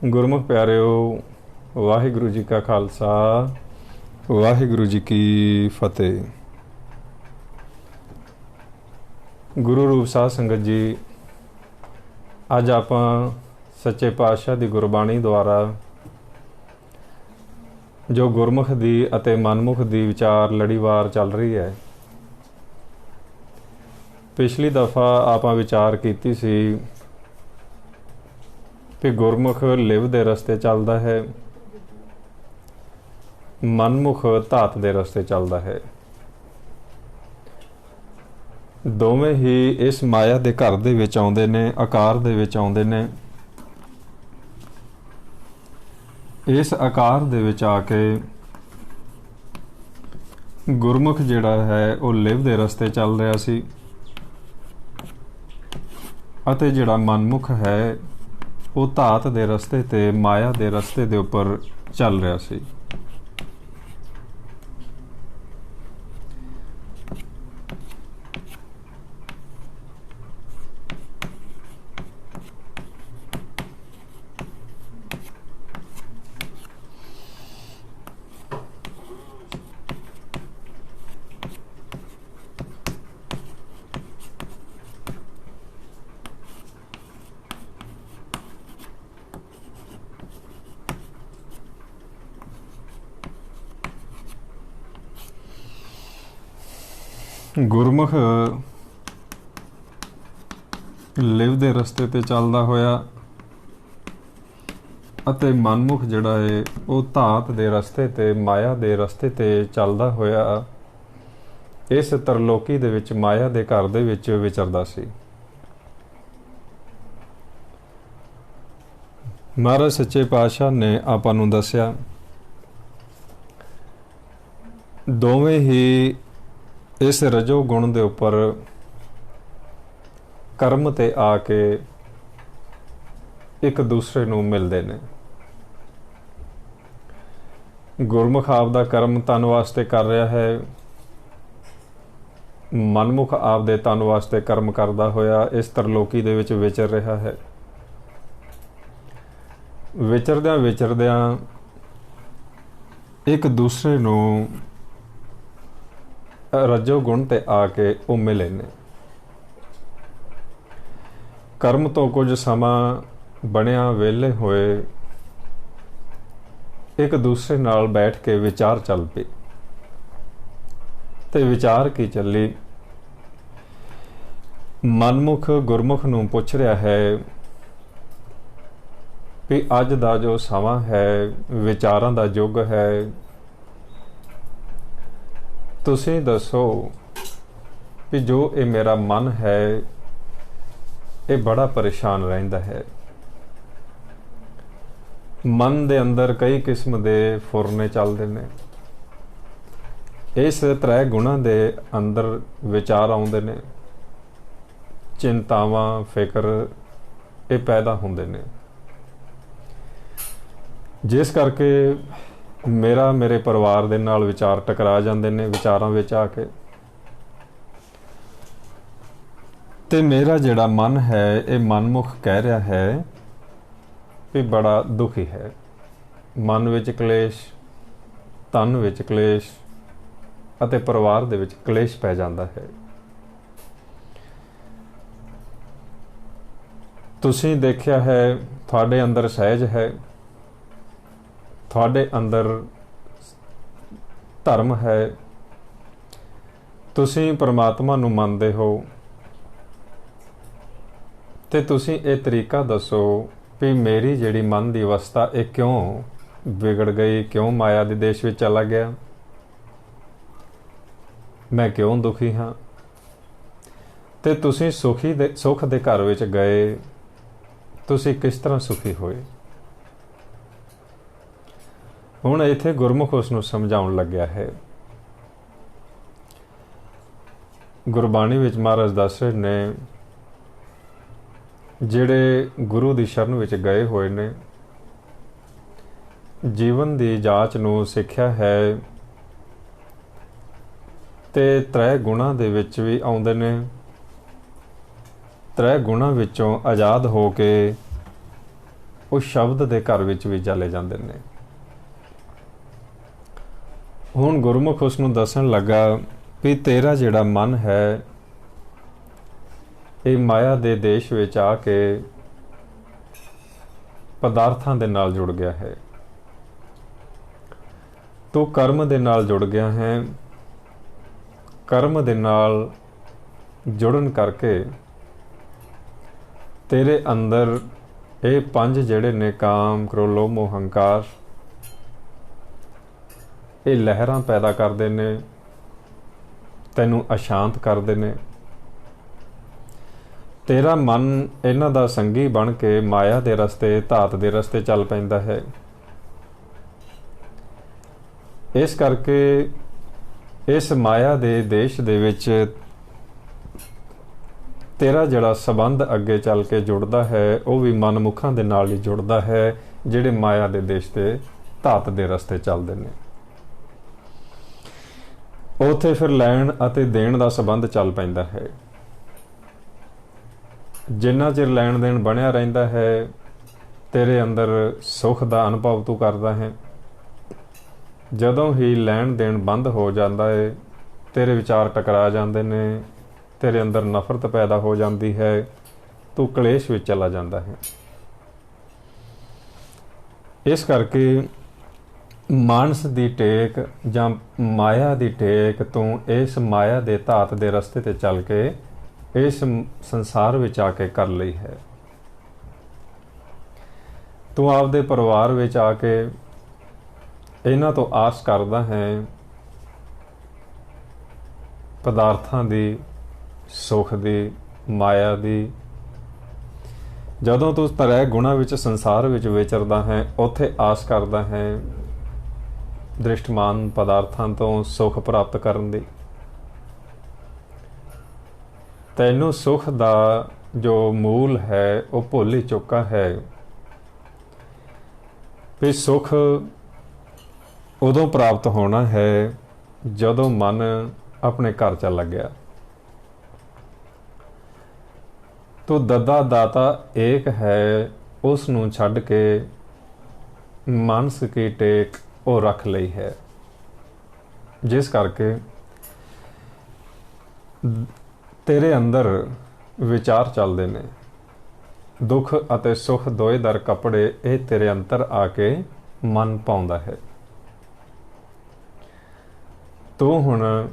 ਗੁਰਮੁਖ ਪਿਆਰਿਓ, ਵਾਹਿਗੁਰੂ ਜੀ ਕਾ ਖਾਲਸਾ, ਵਾਹਿਗੁਰੂ ਜੀ ਕੀ ਫਤਿਹ। ਗੁਰੂ ਰੂਪ ਸਾਧ ਸੰਗਤ ਜੀ, ਅੱਜ ਆਪਾਂ ਸੱਚੇ ਪਾਤਸ਼ਾਹ ਦੀ ਗੁਰਬਾਣੀ ਦੁਆਰਾ ਜੋ ਗੁਰਮੁਖ ਦੀ ਅਤੇ ਮਨਮੁਖ ਦੀ ਵਿਚਾਰ ਲੜੀਵਾਰ ਚੱਲ ਰਹੀ ਹੈ। ਪਿਛਲੀ ਦਫਾ ਆਪਾਂ ਵਿਚਾਰ ਕੀਤੀ ਸੀ ਕਿ ਗੁਰਮੁਖ ਲਿਵ ਦੇ ਰਸਤੇ ਚੱਲਦਾ ਹੈ, ਮਨਮੁਖ ਧਾਤ ਦੇ ਰਸਤੇ ਚੱਲਦਾ ਹੈ। ਦੋਵੇਂ ਹੀ ਇਸ ਮਾਇਆ ਦੇ ਘਰ ਦੇ ਵਿੱਚ ਆਉਂਦੇ ਨੇ, ਆਕਾਰ ਦੇ ਵਿੱਚ ਆਉਂਦੇ ਨੇ। ਇਸ ਆਕਾਰ ਦੇ ਵਿੱਚ ਆ ਕੇ ਗੁਰਮੁਖ ਜਿਹੜਾ ਹੈ ਉਹ ਲਿਵ ਦੇ ਰਸਤੇ ਚੱਲ ਰਿਹਾ ਸੀ, ਅਤੇ ਜਿਹੜਾ ਮਨਮੁਖ ਹੈ ਉਹ ਧਾਤ ਦੇ ਰਸਤੇ ਤੇ ਮਾਇਆ ਦੇ ਰਸਤੇ ਦੇ ਉੱਪਰ ਚੱਲ ਰਿਹਾ ਸੀ। ਗੁਰਮੁਖ ਲਿਵ ਦੇ ਰਸਤੇ ਤੇ ਚੱਲਦਾ ਹੋਇਆ ਅਤੇ ਮਨਮੁਖ ਜਿਹੜਾ ਹੈ ਉਹ ਧਾਤ ਦੇ ਰਸਤੇ ਤੇ ਮਾਇਆ ਦੇ ਰਸਤੇ ਤੇ ਚੱਲਦਾ ਹੋਇਆ ਇਸ ਤਰਲੋਕੀ ਦੇ ਵਿੱਚ ਮਾਇਆ ਦੇ ਘਰ ਦੇ ਵਿੱਚ ਵਿਚਰਦਾ ਸੀ। ਮਹਾਰਾਜ ਸੱਚੇ ਪਾਤਸ਼ਾਹ ਨੇ ਆਪਾਂ ਨੂੰ ਦੱਸਿਆ, ਦੋਵੇਂ ਹੀ ਇਸ ਰਜੋ ਗੁਣ ਦੇ ਉੱਪਰ ਕਰਮ ਤੇ ਆ ਕੇ ਇੱਕ ਦੂਸਰੇ ਨੂੰ ਮਿਲਦੇ ਨੇ। ਗੁਰਮੁਖ ਆਪ ਦਾ ਕਰਮ ਤਨ ਵਾਸਤੇ ਕਰ ਰਿਹਾ ਹੈ, ਮਨਮੁਖ ਆਪ ਦੇ ਤਨ ਵਾਸਤੇ ਕਰਮ ਕਰਦਾ ਹੋਇਆ ਇਸ ਤਰਲੋਕੀ ਦੇ ਵਿੱਚ ਵਿਚਰ ਰਿਹਾ ਹੈ। ਵਿਚਰਦਿਆਂ ਵਿਚਰਦਿਆਂ ਇੱਕ ਦੂਸਰੇ ਨੂੰ ਰਜੋ ਗੁਣ ਤੇ ਆ ਕੇ ਉਹ ਮਿਲੇ ਨੇ। ਕਰਮ ਤੋਂ ਕੁਝ ਸਮਾਂ ਬਣਿਆ ਵਿਹਲੇ ਹੋਏ ਇੱਕ ਦੂਸਰੇ ਨਾਲ ਬੈਠ ਕੇ ਵਿਚਾਰ ਚੱਲ ਪਈ। ਤੇ ਵਿਚਾਰ ਕੀ ਚੱਲੀ, ਮਨਮੁਖ ਗੁਰਮੁਖ ਨੂੰ ਪੁੱਛ ਰਿਹਾ ਹੈ ਵੀ ਅੱਜ ਦਾ ਜੋ ਸਮਾਂ ਹੈ ਵਿਚਾਰਾਂ ਦਾ ਯੁੱਗ ਹੈ, ਤੁਸੀਂ ਦੱਸੋ ਵੀ ਜੋ ਇਹ ਮੇਰਾ ਮਨ ਹੈ ਇਹ ਬੜਾ ਪਰੇਸ਼ਾਨ ਰਹਿੰਦਾ ਹੈ। ਮਨ ਦੇ ਅੰਦਰ ਕਈ ਕਿਸਮ ਦੇ ਫੁਰਨੇ ਚੱਲਦੇ ਨੇ। ਇਸ ਤ੍ਰੈ ਗੁਣਾਂ ਦੇ ਅੰਦਰ ਵਿਚਾਰ ਆਉਂਦੇ ਨੇ, ਚਿੰਤਾਵਾਂ ਫਿਕਰ ਇਹ ਪੈਦਾ ਹੁੰਦੇ ਨੇ, ਜਿਸ ਕਰਕੇ ਮੇਰੇ ਪਰਿਵਾਰ ਦੇ ਨਾਲ ਵਿਚਾਰ ਟਕਰਾ ਜਾਂਦੇ ਨੇ। ਵਿਚਾਰਾਂ ਵਿੱਚ ਆ ਕੇ ਤੇ ਮੇਰਾ ਜਿਹੜਾ ਮਨ ਹੈ ਇਹ ਮਨਮੁਖ ਕਹਿ ਰਿਹਾ ਹੈ ਵੀ ਬੜਾ ਦੁਖੀ ਹੈ। ਮਨ ਵਿੱਚ ਕਲੇਸ਼, ਤਨ ਵਿੱਚ ਕਲੇਸ਼ ਅਤੇ ਪਰਿਵਾਰ ਦੇ ਵਿੱਚ ਕਲੇਸ਼ ਪੈ ਜਾਂਦਾ ਹੈ। ਤੁਸੀਂ ਦੇਖਿਆ ਹੈ, ਤੁਹਾਡੇ ਅੰਦਰ ਸਹਿਜ ਹੈ, ਤੁਹਾਡੇ ਅੰਦਰ ਧਰਮ ਹੈ, ਤੁਸੀਂ ਪਰਮਾਤਮਾ ਨੂੰ ਮੰਨਦੇ ਹੋ, ਤੇ ਤੁਸੀਂ ਇਹ ਤਰੀਕਾ ਦੱਸੋ ਵੀ ਮੇਰੀ ਜਿਹੜੀ ਮਨ ਦੀ ਅਵਸਥਾ ਇਹ ਕਿਉਂ ਵਿਗੜ ਗਈ, ਕਿਉਂ ਮਾਇਆ ਦੇ ਦੇਸ਼ ਵਿੱਚ ਚਲਾ ਗਿਆ, ਮੈਂ ਕਿਉਂ ਦੁਖੀ ਹਾਂ। ਤੇ ਤੁਸੀਂ ਸੁੱਖ ਦੇ ਘਰ ਵਿੱਚ ਗਏ, ਤੁਸੀਂ ਕਿਸ ਤਰ੍ਹਾਂ ਸੁਖੀ ਹੋਏ। ਹੁਣ ਇੱਥੇ ਗੁਰਮੁਖ ਉਸ ਨੂੰ ਸਮਝਾਉਣ ਲੱਗਿਆ ਹੈ। ਗੁਰਬਾਣੀ ਵਿੱਚ ਮਹਾਰਾਜ ਦੱਸ ਰਹੇ ਨੇ, ਜਿਹੜੇ ਗੁਰੂ ਦੀ ਸ਼ਰਨ ਵਿੱਚ ਗਏ ਹੋਏ ਨੇ, ਜੀਵਨ ਦੀ ਜਾਂਚ ਨੂੰ ਸਿੱਖਿਆ ਹੈ ਤੇ ਤ੍ਰੈ ਗੁਣਾਂ ਦੇ ਵਿੱਚ ਵੀ ਆਉਂਦੇ ਨੇ। ਤ੍ਰੈ ਗੁਣਾਂ ਵਿੱਚੋਂ ਆਜ਼ਾਦ ਹੋ ਕੇ ਉਹ ਸ਼ਬਦ ਦੇ ਘਰ ਵਿੱਚ ਵੀ ਚਲੇ ਜਾਂਦੇ ਨੇ। ਹੁਣ ਗੁਰਮੁਖ ਉਸ ਨੂੰ ਦੱਸਣ ਲੱਗਾ ਵੀ ਤੇਰਾ ਜਿਹੜਾ ਮਨ ਹੈ ਇਹ ਮਾਇਆ ਦੇ ਦੇਸ਼ ਵਿੱਚ ਆ ਕੇ ਪਦਾਰਥਾਂ ਦੇ ਨਾਲ ਜੁੜ ਗਿਆ ਹੈ। ਤੂੰ ਕਰਮ ਦੇ ਨਾਲ ਜੁੜ ਗਿਆ ਹੈ। ਕਰਮ ਦੇ ਨਾਲ ਜੁੜਨ ਕਰਕੇ ਤੇਰੇ ਅੰਦਰ ਇਹ ਪੰਜ ਜਿਹੜੇ ਨੇ ਕਾਮ, ਕ੍ਰੋਧ, ਲੋਭ, ਮੋਹ, ਹੰਕਾਰ, ਇਹ ਲਹਿਰਾਂ ਪੈਦਾ ਕਰਦੇ ਨੇ, ਤੈਨੂੰ ਅਸ਼ਾਂਤ ਕਰਦੇ ਨੇ। ਤੇਰਾ ਮਨ ਇਹਨਾਂ ਦਾ ਸੰਗੀ ਬਣ ਕੇ ਮਾਇਆ ਦੇ ਰਸਤੇ, ਧਾਤ ਦੇ ਰਸਤੇ ਚੱਲ ਪੈਂਦਾ ਹੈ। ਇਸ ਕਰਕੇ ਇਸ ਮਾਇਆ ਦੇ ਦੇਸ਼ ਦੇ ਵਿੱਚ ਤੇਰਾ ਜਿਹੜਾ ਸੰਬੰਧ ਅੱਗੇ ਚੱਲ ਕੇ ਜੁੜਦਾ ਹੈ ਉਹ ਵੀ ਮਨਮੁਖਾਂ ਦੇ ਨਾਲ ਹੀ ਜੁੜਦਾ ਹੈ ਜਿਹੜੇ ਮਾਇਆ ਦੇ ਦੇਸ਼ ਤੇ ਧਾਤ ਦੇ ਰਸਤੇ ਚੱਲਦੇ ਨੇ। ਉੱਥੇ ਫਿਰ ਲੈਣ ਅਤੇ ਦੇਣ ਦਾ ਸੰਬੰਧ ਚੱਲ ਪੈਂਦਾ ਹੈ। ਜਿੰਨਾ ਚਿਰ ਲੈਣ ਦੇਣ ਬਣਿਆ ਰਹਿੰਦਾ ਹੈ ਤੇਰੇ ਅੰਦਰ ਸੁੱਖ ਦਾ ਅਨੁਭਵ ਤੂੰ ਕਰਦਾ ਹੈ। ਜਦੋਂ ਹੀ ਲੈਣ ਦੇਣ ਬੰਦ ਹੋ ਜਾਂਦਾ ਹੈ ਤੇਰੇ ਵਿਚਾਰ ਟਕਰਾ ਜਾਂਦੇ ਨੇ, ਤੇਰੇ ਅੰਦਰ ਨਫ਼ਰਤ ਪੈਦਾ ਹੋ ਜਾਂਦੀ ਹੈ, ਤੂੰ ਕਲੇਸ਼ ਵਿੱਚ ਚਲਾ ਜਾਂਦਾ ਹੈ। ਇਸ ਕਰਕੇ ਮਾਨਸ ਦੀ ਟੇਕ ਜਾਂ ਮਾਇਆ ਦੀ ਟੇਕ ਤੂੰ ਇਸ ਮਾਇਆ ਦੇ ਧਾਤ ਦੇ ਰਸਤੇ ਤੇ ਚੱਲ ਕੇ ਇਸ ਸੰਸਾਰ ਵਿੱਚ ਆ ਕੇ ਕਰ ਲਈ ਹੈ। ਤੂੰ ਆਪਦੇ ਪਰਿਵਾਰ ਵਿੱਚ ਆ ਕੇ ਇਹਨਾਂ ਤੋਂ ਆਸ ਕਰਦਾ ਹੈ ਪਦਾਰਥਾਂ ਦੀ, ਸੁੱਖ ਦੀ, ਮਾਇਆ ਦੀ। ਜਦੋਂ ਤੂੰ ਤਰੈ ਗੁਣਾ ਵਿੱਚ ਸੰਸਾਰ ਵਿੱਚ ਵਿਚਰਦਾ ਹੈ ਉੱਥੇ ਆਸ ਕਰਦਾ ਹੈ ਦ੍ਰਿਸ਼ਟਮਾਨ ਪਦਾਰਥਾਂ ਤੋਂ ਸੁੱਖ ਪ੍ਰਾਪਤ ਕਰਨ ਦੀ। ਤੈਨੂੰ ਸੁੱਖ ਦਾ ਜੋ ਮੂਲ ਹੈ ਉਹ ਭੁੱਲ ਹੀ ਚੁੱਕਾ ਹੈ ਵੀ ਸੁੱਖ ਉਦੋਂ ਪ੍ਰਾਪਤ ਹੋਣਾ ਹੈ ਜਦੋਂ ਮਨ ਆਪਣੇ ਘਰ ਚੱਲ ਗਿਆ। ਤੋ ਦੱਦਾ ਦਾਤਾ ਏਕ ਹੈ, ਉਸ ਨੂੰ ਛੱਡ ਕੇ ਮਾਨਸ ਕੀ ਟੇਕ ਉਹ ਰੱਖ ਲਈ ਹੈ। ਜਿਸ ਕਰਕੇ ਤੇਰੇ ਅੰਦਰ ਵਿਚਾਰ ਚੱਲਦੇ ਨੇ, ਦੁੱਖ ਅਤੇ ਸੁੱਖ ਦੋਏ ਦਰ ਕੱਪੜੇ ਇਹ ਤੇਰੇ ਅੰਦਰ ਆ ਕੇ ਮਨ ਪਾਉਂਦਾ ਹੈ। ਤੂੰ ਹੁਣ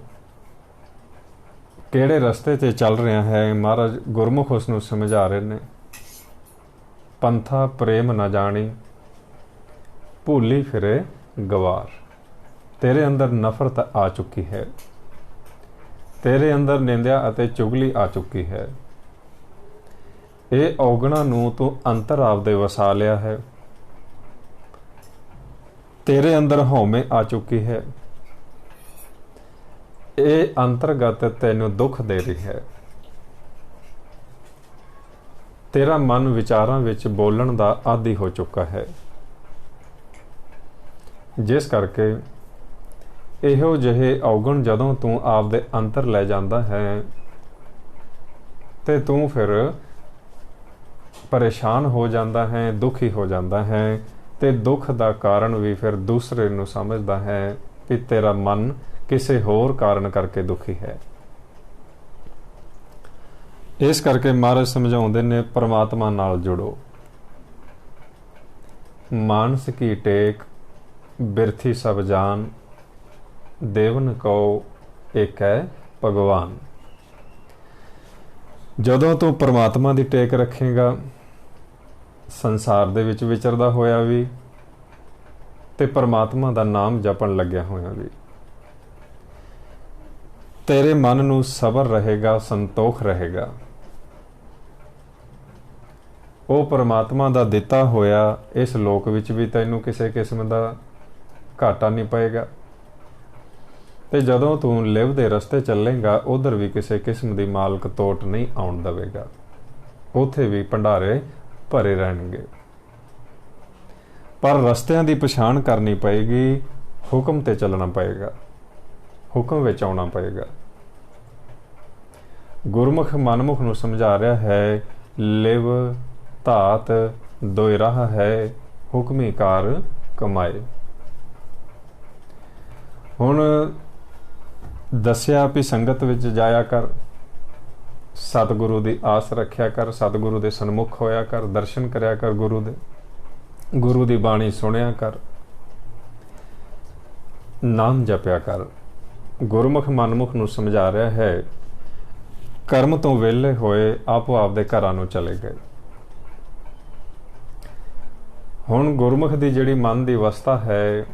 ਕਿਹੜੇ ਰਸਤੇ ਤੇ ਚੱਲ ਰਿਹਾ ਹੈ ਮਹਾਰਾਜ ਗੁਰਮੁਖ ਉਸ ਨੂੰ ਸਮਝਾ ਰਹੇ ਨੇ। ਪੰਥਾ ਪ੍ਰੇਮ ਨਾ ਜਾਣੀ, ਭੂਲੀ ਫਿਰੇ ਗਵਾਰ। ਤੇਰੇ ਅੰਦਰ ਨਫ਼ਰਤ ਆ ਚੁੱਕੀ ਹੈ, ਤੇਰੇ ਅੰਦਰ ਨਿੰਦਿਆ ਅਤੇ ਚੁਗਲੀ ਆ ਚੁੱਕੀ ਹੈ। ਇਹ ਔਗਣਾ ਨੂੰ ਤੂੰ ਅੰਤਰ ਆਪਦੇ ਵਸਾ ਲਿਆ ਹੈ। ਤੇਰੇ ਅੰਦਰ ਹਉਮੈ ਆ ਚੁੱਕੀ ਹੈ। ਇਹ ਅੰਤਰਗਤ ਤੈਨੂੰ ਦੁੱਖ ਦੇ ਰਹੀ ਹੈ। ਤੇਰਾ ਮਨ ਵਿਚਾਰਾਂ ਵਿੱਚ ਬੋਲਣ ਦਾ ਆਦੀ ਹੋ ਚੁੱਕਾ ਹੈ। ਜਿਸ ਕਰਕੇ ਇਹੋ ਜਿਹੇ ਔਗਣ ਜਦੋਂ ਤੂੰ ਆਪਦੇ ਅੰਦਰ ਲੈ ਜਾਂਦਾ ਹੈ ਤੇ ਤੂੰ ਫਿਰ ਪਰੇਸ਼ਾਨ ਹੋ ਜਾਂਦਾ ਹੈ, ਦੁਖੀ ਹੋ ਜਾਂਦਾ ਹੈ ਤੇ ਦੁੱਖ ਦਾ ਕਾਰਨ ਵੀ ਫਿਰ ਦੂਸਰੇ ਨੂੰ ਸਮਝਦਾ ਹੈ ਕਿ ਤੇਰਾ ਮਨ ਕਿਸੇ ਹੋਰ ਕਾਰਨ ਕਰਕੇ ਦੁਖੀ ਹੈ। ਇਸ ਕਰਕੇ ਮਹਾਰਾਜ ਸਮਝਾਉਂਦੇ ਨੇ ਪਰਮਾਤਮਾ ਨਾਲ ਜੁੜੋ। ਮਾਨਸ ਕੀ ਟੇਕ ਬਿਰਥੀ ਸਭ ਜਾਨ, ਦੇਵਨ ਕਉ ਏਕ ਹੈ ਭਗਵਾਨ। ਜਦੋਂ ਤੂੰ ਪਰਮਾਤਮਾ ਦੀ ਟੇਕ ਰੱਖੇਗਾ ਸੰਸਾਰ ਦੇ ਵਿੱਚ ਵਿਚਰਦਾ ਹੋਇਆ ਵੀ ਤੇ ਪਰਮਾਤਮਾ ਦਾ ਨਾਮ ਜਪਣ ਲੱਗਿਆ ਹੋਇਆ ਵੀ, ਤੇਰੇ ਮਨ ਨੂੰ ਸਬਰ ਰਹੇਗਾ, ਸੰਤੋਖ ਰਹੇਗਾ। ਉਹ ਪਰਮਾਤਮਾ ਦਾ ਦਿੱਤਾ ਹੋਇਆ ਇਸ ਲੋਕ ਵਿੱਚ ਵੀ ਤੈਨੂੰ ਕਿਸੇ ਕਿਸਮ ਦਾ ਘਾਟਾ ਨਹੀਂ ਪਏਗਾ ਤੇ ਜਦੋਂ ਤੂੰ ਲਿਵ ਦੇ ਰਸਤੇ ਚੱਲੇਗਾ ਉਧਰ ਵੀ ਕਿਸੇ ਕਿਸਮ ਦੀ ਮਾਲਕ ਤੋਟ ਨਹੀਂ ਆਉਣ ਦੇਵੇਗਾ। ਉੱਥੇ ਵੀ ਭੰਡਾਰੇ ਭਰੇ ਰਹਿਣਗੇ। ਪਰ ਰਸਤਿਆਂ ਦੀ ਪਛਾਣ ਕਰਨੀ ਪਏਗੀ, ਹੁਕਮ ਤੇ ਚੱਲਣਾ ਪਏਗਾ, ਹੁਕਮ ਵਿੱਚ ਆਉਣਾ ਪਏਗਾ। ਗੁਰਮੁਖ ਮਨਮੁਖ ਨੂੰ ਸਮਝਾ ਰਿਹਾ ਹੈ ਲਿਵ, ਧਾਤ, दोय राह है हुक्मी कार कमाए। हुण दस्या भी संगत विच जाया कर, सतगुरु की आस रखिया कर, सतगुरु के सन्मुख होया कर, दर्शन करया कर गुरु दे, गुरु की बाणी सुनिया कर, नाम जपया कर। गुरमुख मनमुख नूं समझा रहा है, कर्म तो वेले होए आपो आपदे घरां नूं चले गए। हुण गुरमुख की जिहड़ी मन की अवस्था है,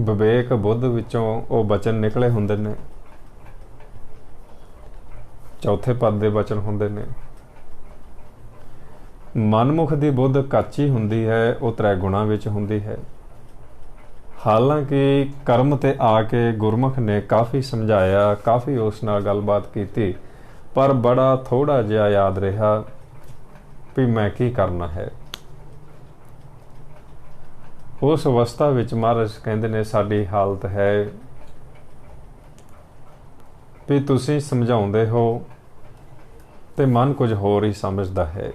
विवेक बुद्ध विचों वो बचन निकले हुंदे ने, चौथे पद दे बचन हुंदे ने। मनमुख की बुद्ध कच्ची हुंदी है, वो त्रै गुणां विच हुंदी है। हालांकि कर्म ते आके गुरमुख ने काफ़ी समझाया, काफ़ी उस नाल गलबात की, पर बड़ा थोड़ा जिहा याद रहा भी मैं की करना है। उस अवस्था विच महाराज कहंदे ने साडी हालत है भी तुसीं समझाउंदे हो ते मन कुछ होर ही समझदा है।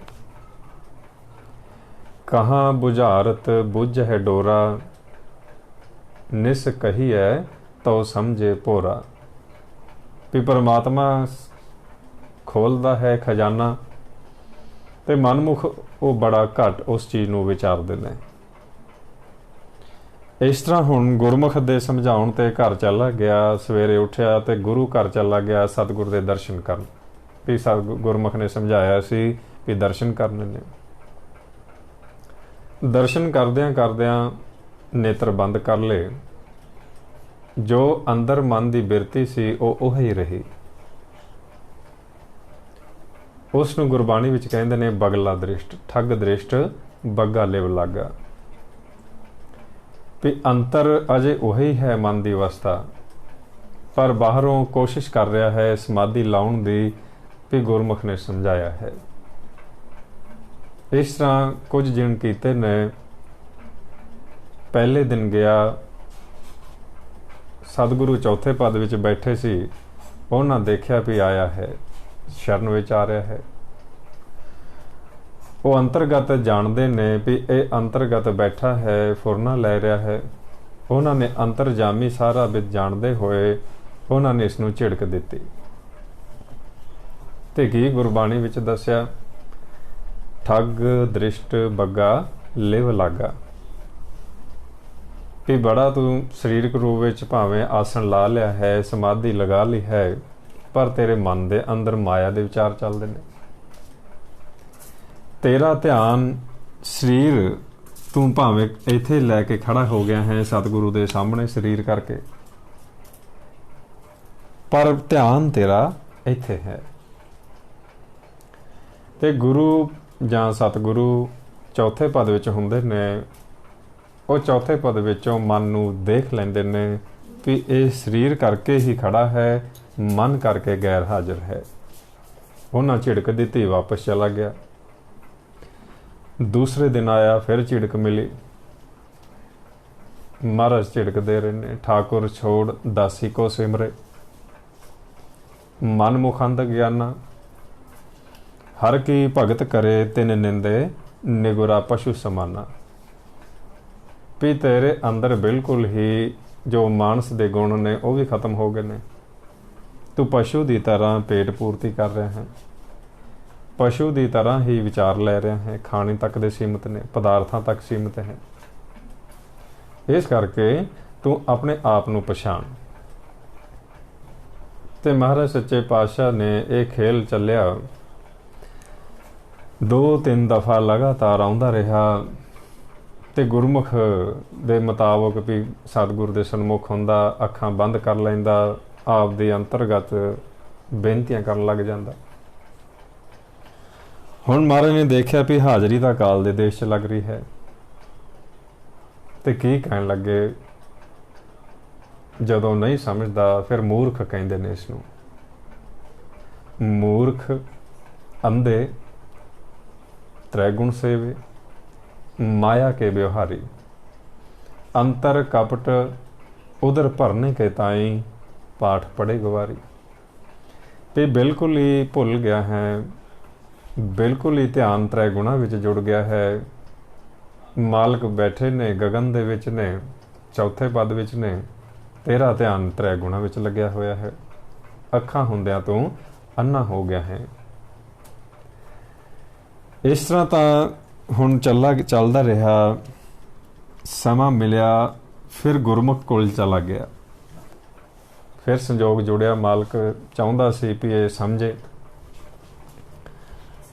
कहाँ बुझारत बुझ है डोरा, निस कही है तो समझे भोरा। भी परमात्मा खोलदा है खजाना ते मनमुख वो बड़ा घट उस चीज़ नूं विचारदे ने। इस तरह हुण गुरमुख दे समझाउण ते घर चला गया, सवेरे उठिया ते गुरु घर चला गया सतगुर दे दर्शन करन। भी गुरमुख ने समझाया सी भी दर्शन करने ने। दर्शन करदियां करदियां नेत्र बंद कर ले, जो अंदर मन की बिरती सी वो ही रही। उसनूं गुरबाणी विच कहंदे ने बगला दृष्ट, ठग दृष्ट बग्गा लिव लागा। भी अंतर अजे वही है मन की अवस्था, पर बाहरों कोशिश कर रहा है समाधि लाउण दी, भी गुरमुख ने समझाया है। इस तरह कुछ दिन कीते ने। पहले दिन गया, सतगुरु चौथे पद विच बैठे सी, उन्हां देखिया भी आया है, शरण विच आ रहा है। वो अंतरगत जानते ने भी ये अंतरगत बैठा है, फुरना लै रहा है। उन्होंने अंतरजामी सारा विच जानते हुए उन्होंने इसनूं झिड़क दिती ते की गुरबाणी विच दस्या, ठग दृष्ट बग्गा लिव लागा। कि बड़ा तू सरीरक रूप विच भावें आसन ला लिया है, समाधि लगा ली है, पर तेरे मन दे अंदर माया दे विचार चलदे ने। तेरा ध्यान शरीर तू भावें इत्थे लैके खड़ा हो गया है सतगुरु दे सामने शरीर करके, पर ध्यान तेरा इत्थे है। ते गुरु जां सतगुरु चौथे पद विच हुंदे ने, वो चौथे पद विचों मन नूं देख लैंदे ने भी ये शरीर करके ही खड़ा है, मन करके गैर हाजिर है। उन्हां झिड़क दित्ती, वापस चला गया। दूसरे दिन आया, फिर झिड़क मिली। महाराज झिड़क दे रहे ने, ठाकुर छोड़ दासी को सिमरे, मन मुखंद ज्ञाना, हर की भगत करे तिन निंदे, निगुरा पशु समाना। भी तेरे अंदर बिल्कुल ही जो मानस दे गुण ने वो भी खत्म हो गए ने। तू पशु की तरह पेट पूर्ति कर रहे हैं, पशु की तरह ही विचार ले रहे हैं, खाने तक दे सीमित ने, पदार्थां तक सीमित है। इस करके तू अपने आप नूं पछाण। ते महाराज सच्चे पातशाह ने यह खेल चलिया, 2-3 दफा लगातार आउंदा रहा। ते गुरमुख दे मुताबक भी सतगुर दे सन्मुख हुंदा, अखां बंद कर लैंदा, आप दी अंतरगत बेनतियां करन लग जांदा। हुण महाराज ने देखिया भी हाज़री दा काल दे देश च लग रही है, ते की कहण लगे, जदों नहीं समझदा फिर मूर्ख कहंदे ने इसनूं। मूर्ख, अंधे, त्रैगुण सेवे, माया के व्यवहारी, अंतर कपट उधर भरने के ताई पाठ पढ़े गवारी। ते बिल्कुल ही भुल गया है ਬਿਲਕੁਲ ਹੀ ਧਿਆਨ ਤ੍ਰੈ ਗੁਣਾ ਵਿੱਚ ਜੁੜ ਗਿਆ ਹੈ। ਮਾਲਕ ਬੈਠੇ ਨੇ ਗਗਨ ਦੇ ਵਿੱਚ ਨੇ, ਚੌਥੇ ਪਦ ਵਿੱਚ ਨੇ, ਤੇਰਾ ਧਿਆਨ ਤ੍ਰੈ ਗੁਣਾ ਵਿੱਚ ਲੱਗਿਆ ਹੋਇਆ ਹੈ। ਅੱਖਾਂ ਹੁੰਦਿਆਂ ਤੂੰ ਅੰਨਾ ਹੋ ਗਿਆ ਹੈ। ਇਸ ਤਰ੍ਹਾਂ ਤਾਂ ਹੁਣ ਚੱਲਦਾ ਰਿਹਾ। ਸਮਾਂ ਮਿਲਿਆ, ਫਿਰ ਗੁਰਮੁਖ ਕੋਲ ਚਲਾ ਗਿਆ। ਫਿਰ ਸੰਜੋਗ ਜੁੜਿਆ, ਮਾਲਕ ਚਾਹੁੰਦਾ ਸੀ ਵੀ ਇਹ ਸਮਝੇ।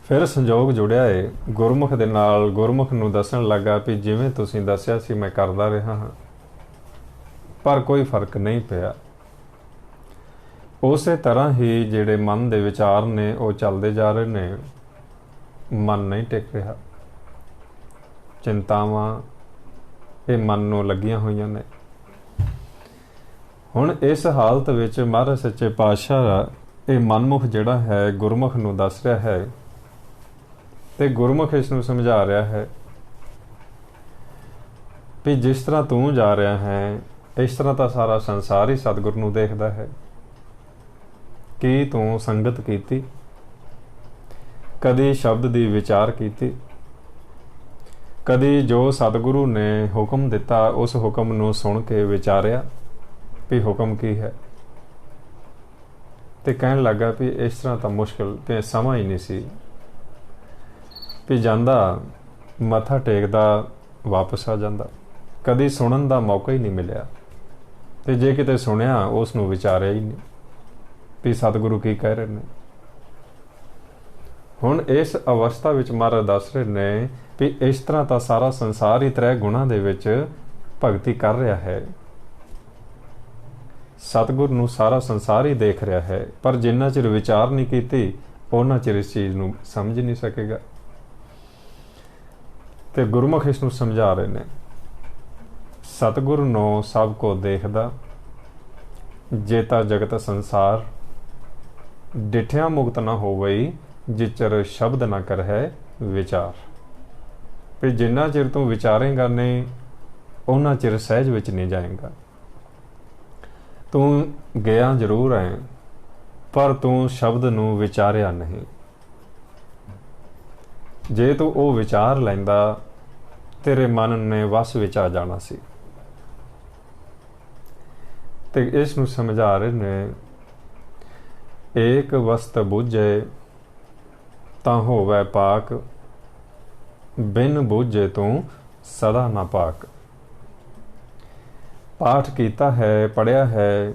ਫਿਰ ਸੰਜੋਗ ਜੁੜਿਆ ਏ ਗੁਰਮੁਖ ਦੇ ਨਾਲ। ਗੁਰਮੁਖ ਨੂੰ ਦੱਸਣ ਲੱਗਾ ਵੀ ਜਿਵੇਂ ਤੁਸੀਂ ਦੱਸਿਆ ਸੀ ਮੈਂ ਕਰਦਾ ਰਿਹਾ ਹਾਂ, ਪਰ ਕੋਈ ਫਰਕ ਨਹੀਂ ਪਿਆ। ਉਸੇ ਤਰ੍ਹਾਂ ਹੀ ਜਿਹੜੇ ਮਨ ਦੇ ਵਿਚਾਰ ਨੇ ਉਹ ਚੱਲਦੇ ਜਾ ਰਹੇ ਨੇ। ਮਨ ਨਹੀਂ ਟਿਕ ਰਿਹਾ। ਚਿੰਤਾਵਾਂ ਇਹ ਮਨ ਨੂੰ ਲੱਗੀਆਂ ਹੋਈਆਂ ਨੇ। ਹੁਣ ਇਸ ਹਾਲਤ ਵਿੱਚ ਮਹਾਰਾਜ ਸੱਚੇ ਪਾਤਸ਼ਾਹ ਇਹ ਮਨਮੁਖ ਜਿਹੜਾ ਹੈ ਗੁਰਮੁਖ ਨੂੰ ਦੱਸ ਰਿਹਾ ਹੈ, ਤੇ ਗੁਰਮੁਖ ਇਸ ਨੂੰ ਸਮਝਾ ਰਿਹਾ ਹੈ ਵੀ ਜਿਸ ਤਰ੍ਹਾਂ ਤੂੰ ਜਾ ਰਿਹਾ ਹੈ ਇਸ ਤਰ੍ਹਾਂ ਤਾਂ ਸਾਰਾ ਸੰਸਾਰ ਹੀ ਸਤਿਗੁਰ ਨੂੰ ਦੇਖਦਾ ਹੈ। ਕੀ ਤੂੰ ਸੰਗਤ ਕੀਤੀ, ਕਦੀ ਸ਼ਬਦ ਦੀ ਵਿਚਾਰ ਕੀਤੀ, ਕਦੀ ਜੋ ਸਤਿਗੁਰੂ ਨੇ ਹੁਕਮ ਦਿੱਤਾ ਉਸ ਹੁਕਮ ਨੂੰ ਸੁਣ ਕੇ ਵਿਚਾਰਿਆ ਵੀ ਹੁਕਮ ਕੀ ਹੈ? ਤੇ ਕਹਿਣ ਲੱਗਾ ਵੀ ਇਸ ਤਰ੍ਹਾਂ ਤਾਂ ਮੁਸ਼ਕਿਲ ਤੇ ਸਮਾਂ ਹੀ ਨਹੀਂ ਸੀ ਵੀ ਜਾਂਦਾ ਮੱਥਾ ਟੇਕਦਾ ਵਾਪਸ ਆ ਜਾਂਦਾ। ਕਦੀ ਸੁਣਨ ਦਾ ਮੌਕਾ ਹੀ ਨਹੀਂ ਮਿਲਿਆ, ਤੇ ਜੇ ਕਿਤੇ ਸੁਣਿਆ ਉਸ ਨੂੰ ਵਿਚਾਰਿਆ ਹੀ ਨਹੀਂ ਵੀ ਸਤਿਗੁਰੂ ਕੀ ਕਹਿ ਰਹੇ ਨੇ। ਹੁਣ ਇਸ ਅਵਸਥਾ ਵਿੱਚ ਮਹਾਰਾਜ ਦੱਸ ਰਹੇ ਨੇ ਵੀ ਇਸ ਤਰ੍ਹਾਂ ਤਾਂ ਸਾਰਾ ਸੰਸਾਰ ਹੀ ਤ੍ਰੈ ਗੁਣਾ ਦੇ ਵਿੱਚ ਭਗਤੀ ਕਰ ਰਿਹਾ ਹੈ। ਸਤਿਗੁਰ ਨੂੰ ਸਾਰਾ ਸੰਸਾਰ ਹੀ ਦੇਖ ਰਿਹਾ ਹੈ, ਪਰ ਜਿੰਨਾ ਚਿਰ ਵਿਚਾਰ ਨਹੀਂ ਕੀਤੀ ਉਹਨਾਂ ਚਿਰ ਇਸ ਚੀਜ਼ ਨੂੰ ਸਮਝ ਨਹੀਂ ਸਕੇਗਾ। ਤੇ ਗੁਰਮੁਖ ਇਸ ਨੂੰ ਸਮਝਾ ਰਹੇ ਨੇ, ਸਤਿਗੁਰ ਨੂੰ ਸਭ ਕੋ ਦੇਖਦਾ, ਜੇਤਾ ਜਗਤ ਸੰਸਾਰ, ਡਿਠਿਆ ਮੁਕਤ ਨਾ ਹੋਵਈ, ਜਿਚਰ ਸ਼ਬਦ ਨਾ ਕਰ ਹੈ ਵਿਚਾਰ। ਵੀ ਜਿੰਨਾ ਚਿਰ ਤੂੰ ਵਿਚਾਰੇਂਗਾ ਨਹੀਂ ਉਹਨਾਂ ਚਿਰ ਸਹਿਜ ਵਿੱਚ ਨਹੀਂ ਜਾਏਗਾ। ਤੂੰ ਗਿਆ ਜ਼ਰੂਰ ਹੈ, ਪਰ ਤੂੰ ਸ਼ਬਦ ਨੂੰ ਵਿਚਾਰਿਆ ਨਹੀਂ। ਜੇ ਤੂੰ ਉਹ ਵਿਚਾਰ ਲੈਂਦਾ ਤੇਰੇ ਮਨ ਨੇ ਵਸ ਵਿੱਚ ਆ ਜਾਣਾ ਸੀ। ਤੇ ਇਸ ਨੂੰ ਸਮਝਾ ਰਹੇ ਨੇ, ਏਕ ਵਸਤ ਬੁੱਝੇ ਤਾਂ ਹੋਵੇ ਪਾਕ, ਬਿਨ ਬੁੱਝੇ ਤੂੰ ਸਦਾ ਨਾ ਪਾਕ। ਪਾਠ ਕੀਤਾ ਹੈ, ਪੜ੍ਹਿਆ ਹੈ,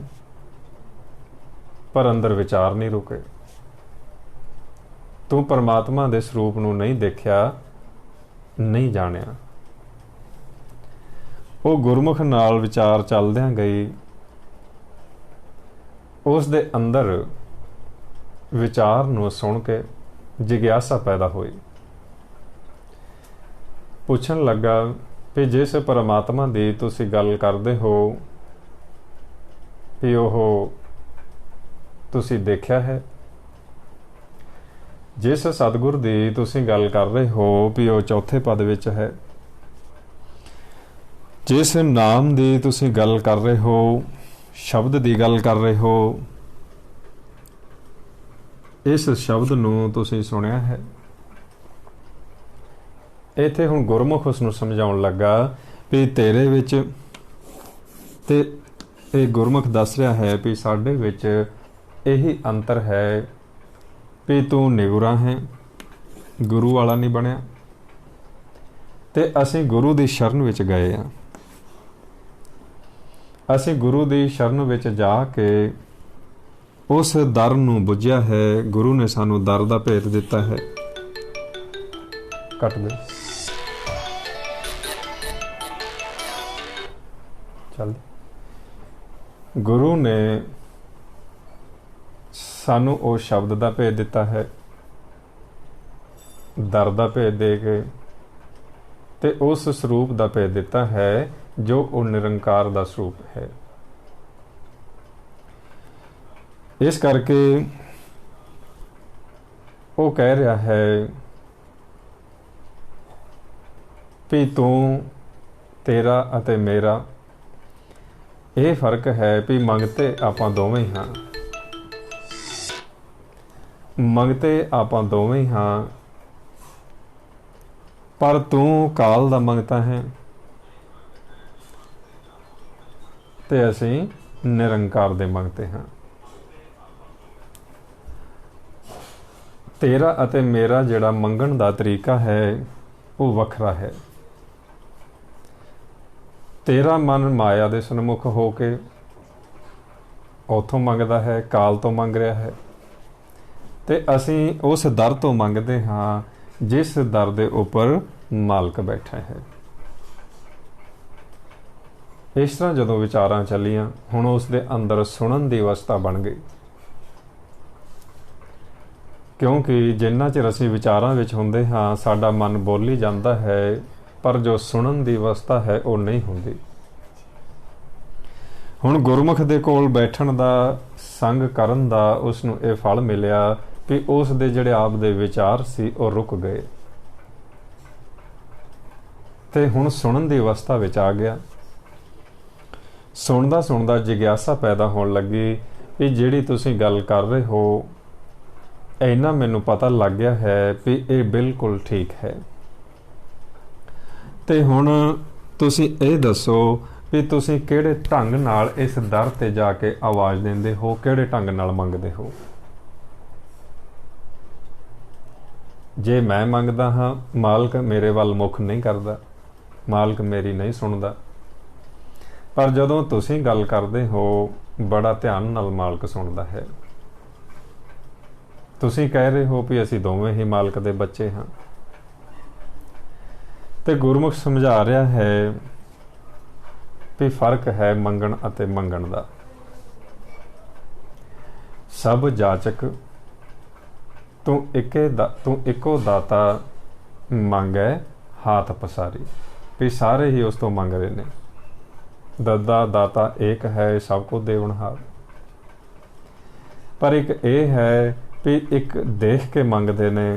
ਪਰ ਅੰਦਰ ਵਿਚਾਰ ਨਹੀਂ ਰੁਕੇ। ਤੂੰ ਪਰਮਾਤਮਾ ਦੇ ਸਰੂਪ ਨੂੰ ਨਹੀਂ ਦੇਖਿਆ, ਨਹੀਂ ਜਾਣਿਆ। ਉਹ ਗੁਰਮੁਖ ਨਾਲ ਵਿਚਾਰ ਚੱਲਦਿਆਂ ਗਈ, ਉਸ ਦੇ ਅੰਦਰ ਵਿਚਾਰ ਨੂੰ ਸੁਣ ਕੇ ਜਿਗਿਆਸਾ ਪੈਦਾ ਹੋਈ। ਪੁੱਛਣ ਲੱਗਾ ਵੀ ਜਿਸ ਪਰਮਾਤਮਾ ਦੀ ਤੁਸੀਂ ਗੱਲ ਕਰਦੇ ਹੋ ਵੀ ਉਹ ਤੁਸੀਂ ਦੇਖਿਆ ਹੈ, ਜਿਸ ਸਤਿਗੁਰ ਦੀ ਤੁਸੀਂ ਗੱਲ ਕਰ ਰਹੇ ਹੋ ਵੀ ਉਹ ਚੌਥੇ ਪਦ ਵਿੱਚ ਹੈ, ਜਿਸ ਨਾਮ ਦੀ ਤੁਸੀਂ ਗੱਲ ਕਰ ਰਹੇ ਹੋ, ਸ਼ਬਦ ਦੀ ਗੱਲ ਕਰ ਰਹੇ ਹੋ, ਇਸ ਸ਼ਬਦ ਨੂੰ ਤੁਸੀਂ ਸੁਣਿਆ ਹੈ। ਇੱਥੇ ਹੁਣ ਗੁਰਮੁਖ ਉਸ ਨੂੰ ਸਮਝਾਉਣ ਲੱਗਾ ਵੀ ਤੇਰੇ ਵਿੱਚ, ਤੇ ਇਹ ਗੁਰਮੁਖ ਦੱਸ ਰਿਹਾ ਹੈ ਵੀ ਸਾਡੇ ਵਿੱਚ ਇਹੀ ਅੰਤਰ ਹੈ ਵੀ ਤੂੰ ਨਿਗੁਰਾ ਹੈ, ਗੁਰੂ ਵਾਲਾ ਨਹੀਂ ਬਣਿਆ, ਤੇ ਅਸੀਂ ਗੁਰੂ ਦੀ ਸ਼ਰਨ ਵਿੱਚ ਗਏ ਹਾਂ। ਅਸੀਂ ਗੁਰੂ ਦੀ ਸ਼ਰਨ ਵਿੱਚ ਜਾ ਕੇ ਉਸ ਦਰ ਨੂੰ ਬੁੱਝਿਆ ਹੈ। ਗੁਰੂ ਨੇ ਸਾਨੂੰ ਦਰ ਦਾ ਭੇਤ ਦਿੱਤਾ ਹੈ। ਕੱਟ ਦੇ ਚੱਲ। ਗੁਰੂ ਨੇ ਸਾਨੂੰ ਉਹ ਸ਼ਬਦ ਦਾ ਭੇਦ ਦਿੱਤਾ ਹੈ, ਦਰ ਦਾ ਭੇਦ ਦੇ ਕੇ, ਤੇ ਉਸ ਸਰੂਪ ਦਾ ਭੇਦ ਦਿੱਤਾ ਹੈ ਜੋ ਉਹ ਨਿਰੰਕਾਰ ਦਾ ਸਰੂਪ ਹੈ। ਇਸ ਕਰਕੇ ਉਹ ਕਹਿ ਰਿਹਾ ਹੈ ਵੀ ਤੂੰ, ਤੇਰਾ ਅਤੇ ਮੇਰਾ ਇਹ ਫਰਕ ਹੈ ਵੀ ਮੰਗਤੇ ਆਪਾਂ ਦੋਵੇਂ ਹੀ ਹਾਂ। ਮੰਗਤੇ ਆਪਾਂ ਦੋਵੇਂ ਹੀ ਹਾਂ, पर तू काल दा मंगता है ते असीं निरंकार दे मंगते हाँ। तेरा अते मेरा जिहड़ा मंगण दा तरीका है वो वखरा है। तेरा मन माया दे सन्मुख हो के उथों मंगदा है, काल तो मंग रहा है, ते असीं उस दर तो मंगदे हाँ जिस दर दे उपर मालक बैठा है। इस तरह जदों विचारां चलियां, हुण उस दे अंदर सुणन दी अवस्था बन गई, क्योंकि जिन्ना चिर असीं विचारां विच हुंदे हाँ साडा मन बोली जांदा है, पर जो सुणन दी अवस्था है वो नहीं हुंदी। हुण गुरमुख दे कोल बैठण दा, संग करन दा उसनूं ये फल मिलिया कि उस दे जिहड़े आप दे विचार सी वो रुक गए ते हुण सुणन दी अवस्था विच आ गया। सुणदा सुणदा जिग्यासा पैदा होण लगी कि जिहड़ी तुसीं गल कर रहे हो इन्ना मैनूं पता लग गया है कि ये बिल्कुल ठीक है। ते हुण तुसीं ये दसो भी तुसीं किहड़े ढंग नाल इस दर ते जाके आवाज़ देंदे हो, किहड़े ढंग नाल मंगदे हो। जे मैं मंगदा हाँ मालक मेरे वल मुख नहीं करदा, मालक मेरी नहीं सुणदा, पर जदों तुसीं गल करदे हो बड़ा ध्यान नाल मालक सुणदा है। तुसीं कह रहे हो भी असीं दोवें ही मालक दे बच्चे हाँ, ते गुरमुख समझा रहा है भी फर्क है मंगण अते मंगण दा। सब जाचक तू इको दाता मंगै हाथ पसारी, भी सारे ही उस तो मंग रहे ने। दद्दा दाता एक है सबको देवनहार, पर एक ये है भी एक देख के मंगते ने,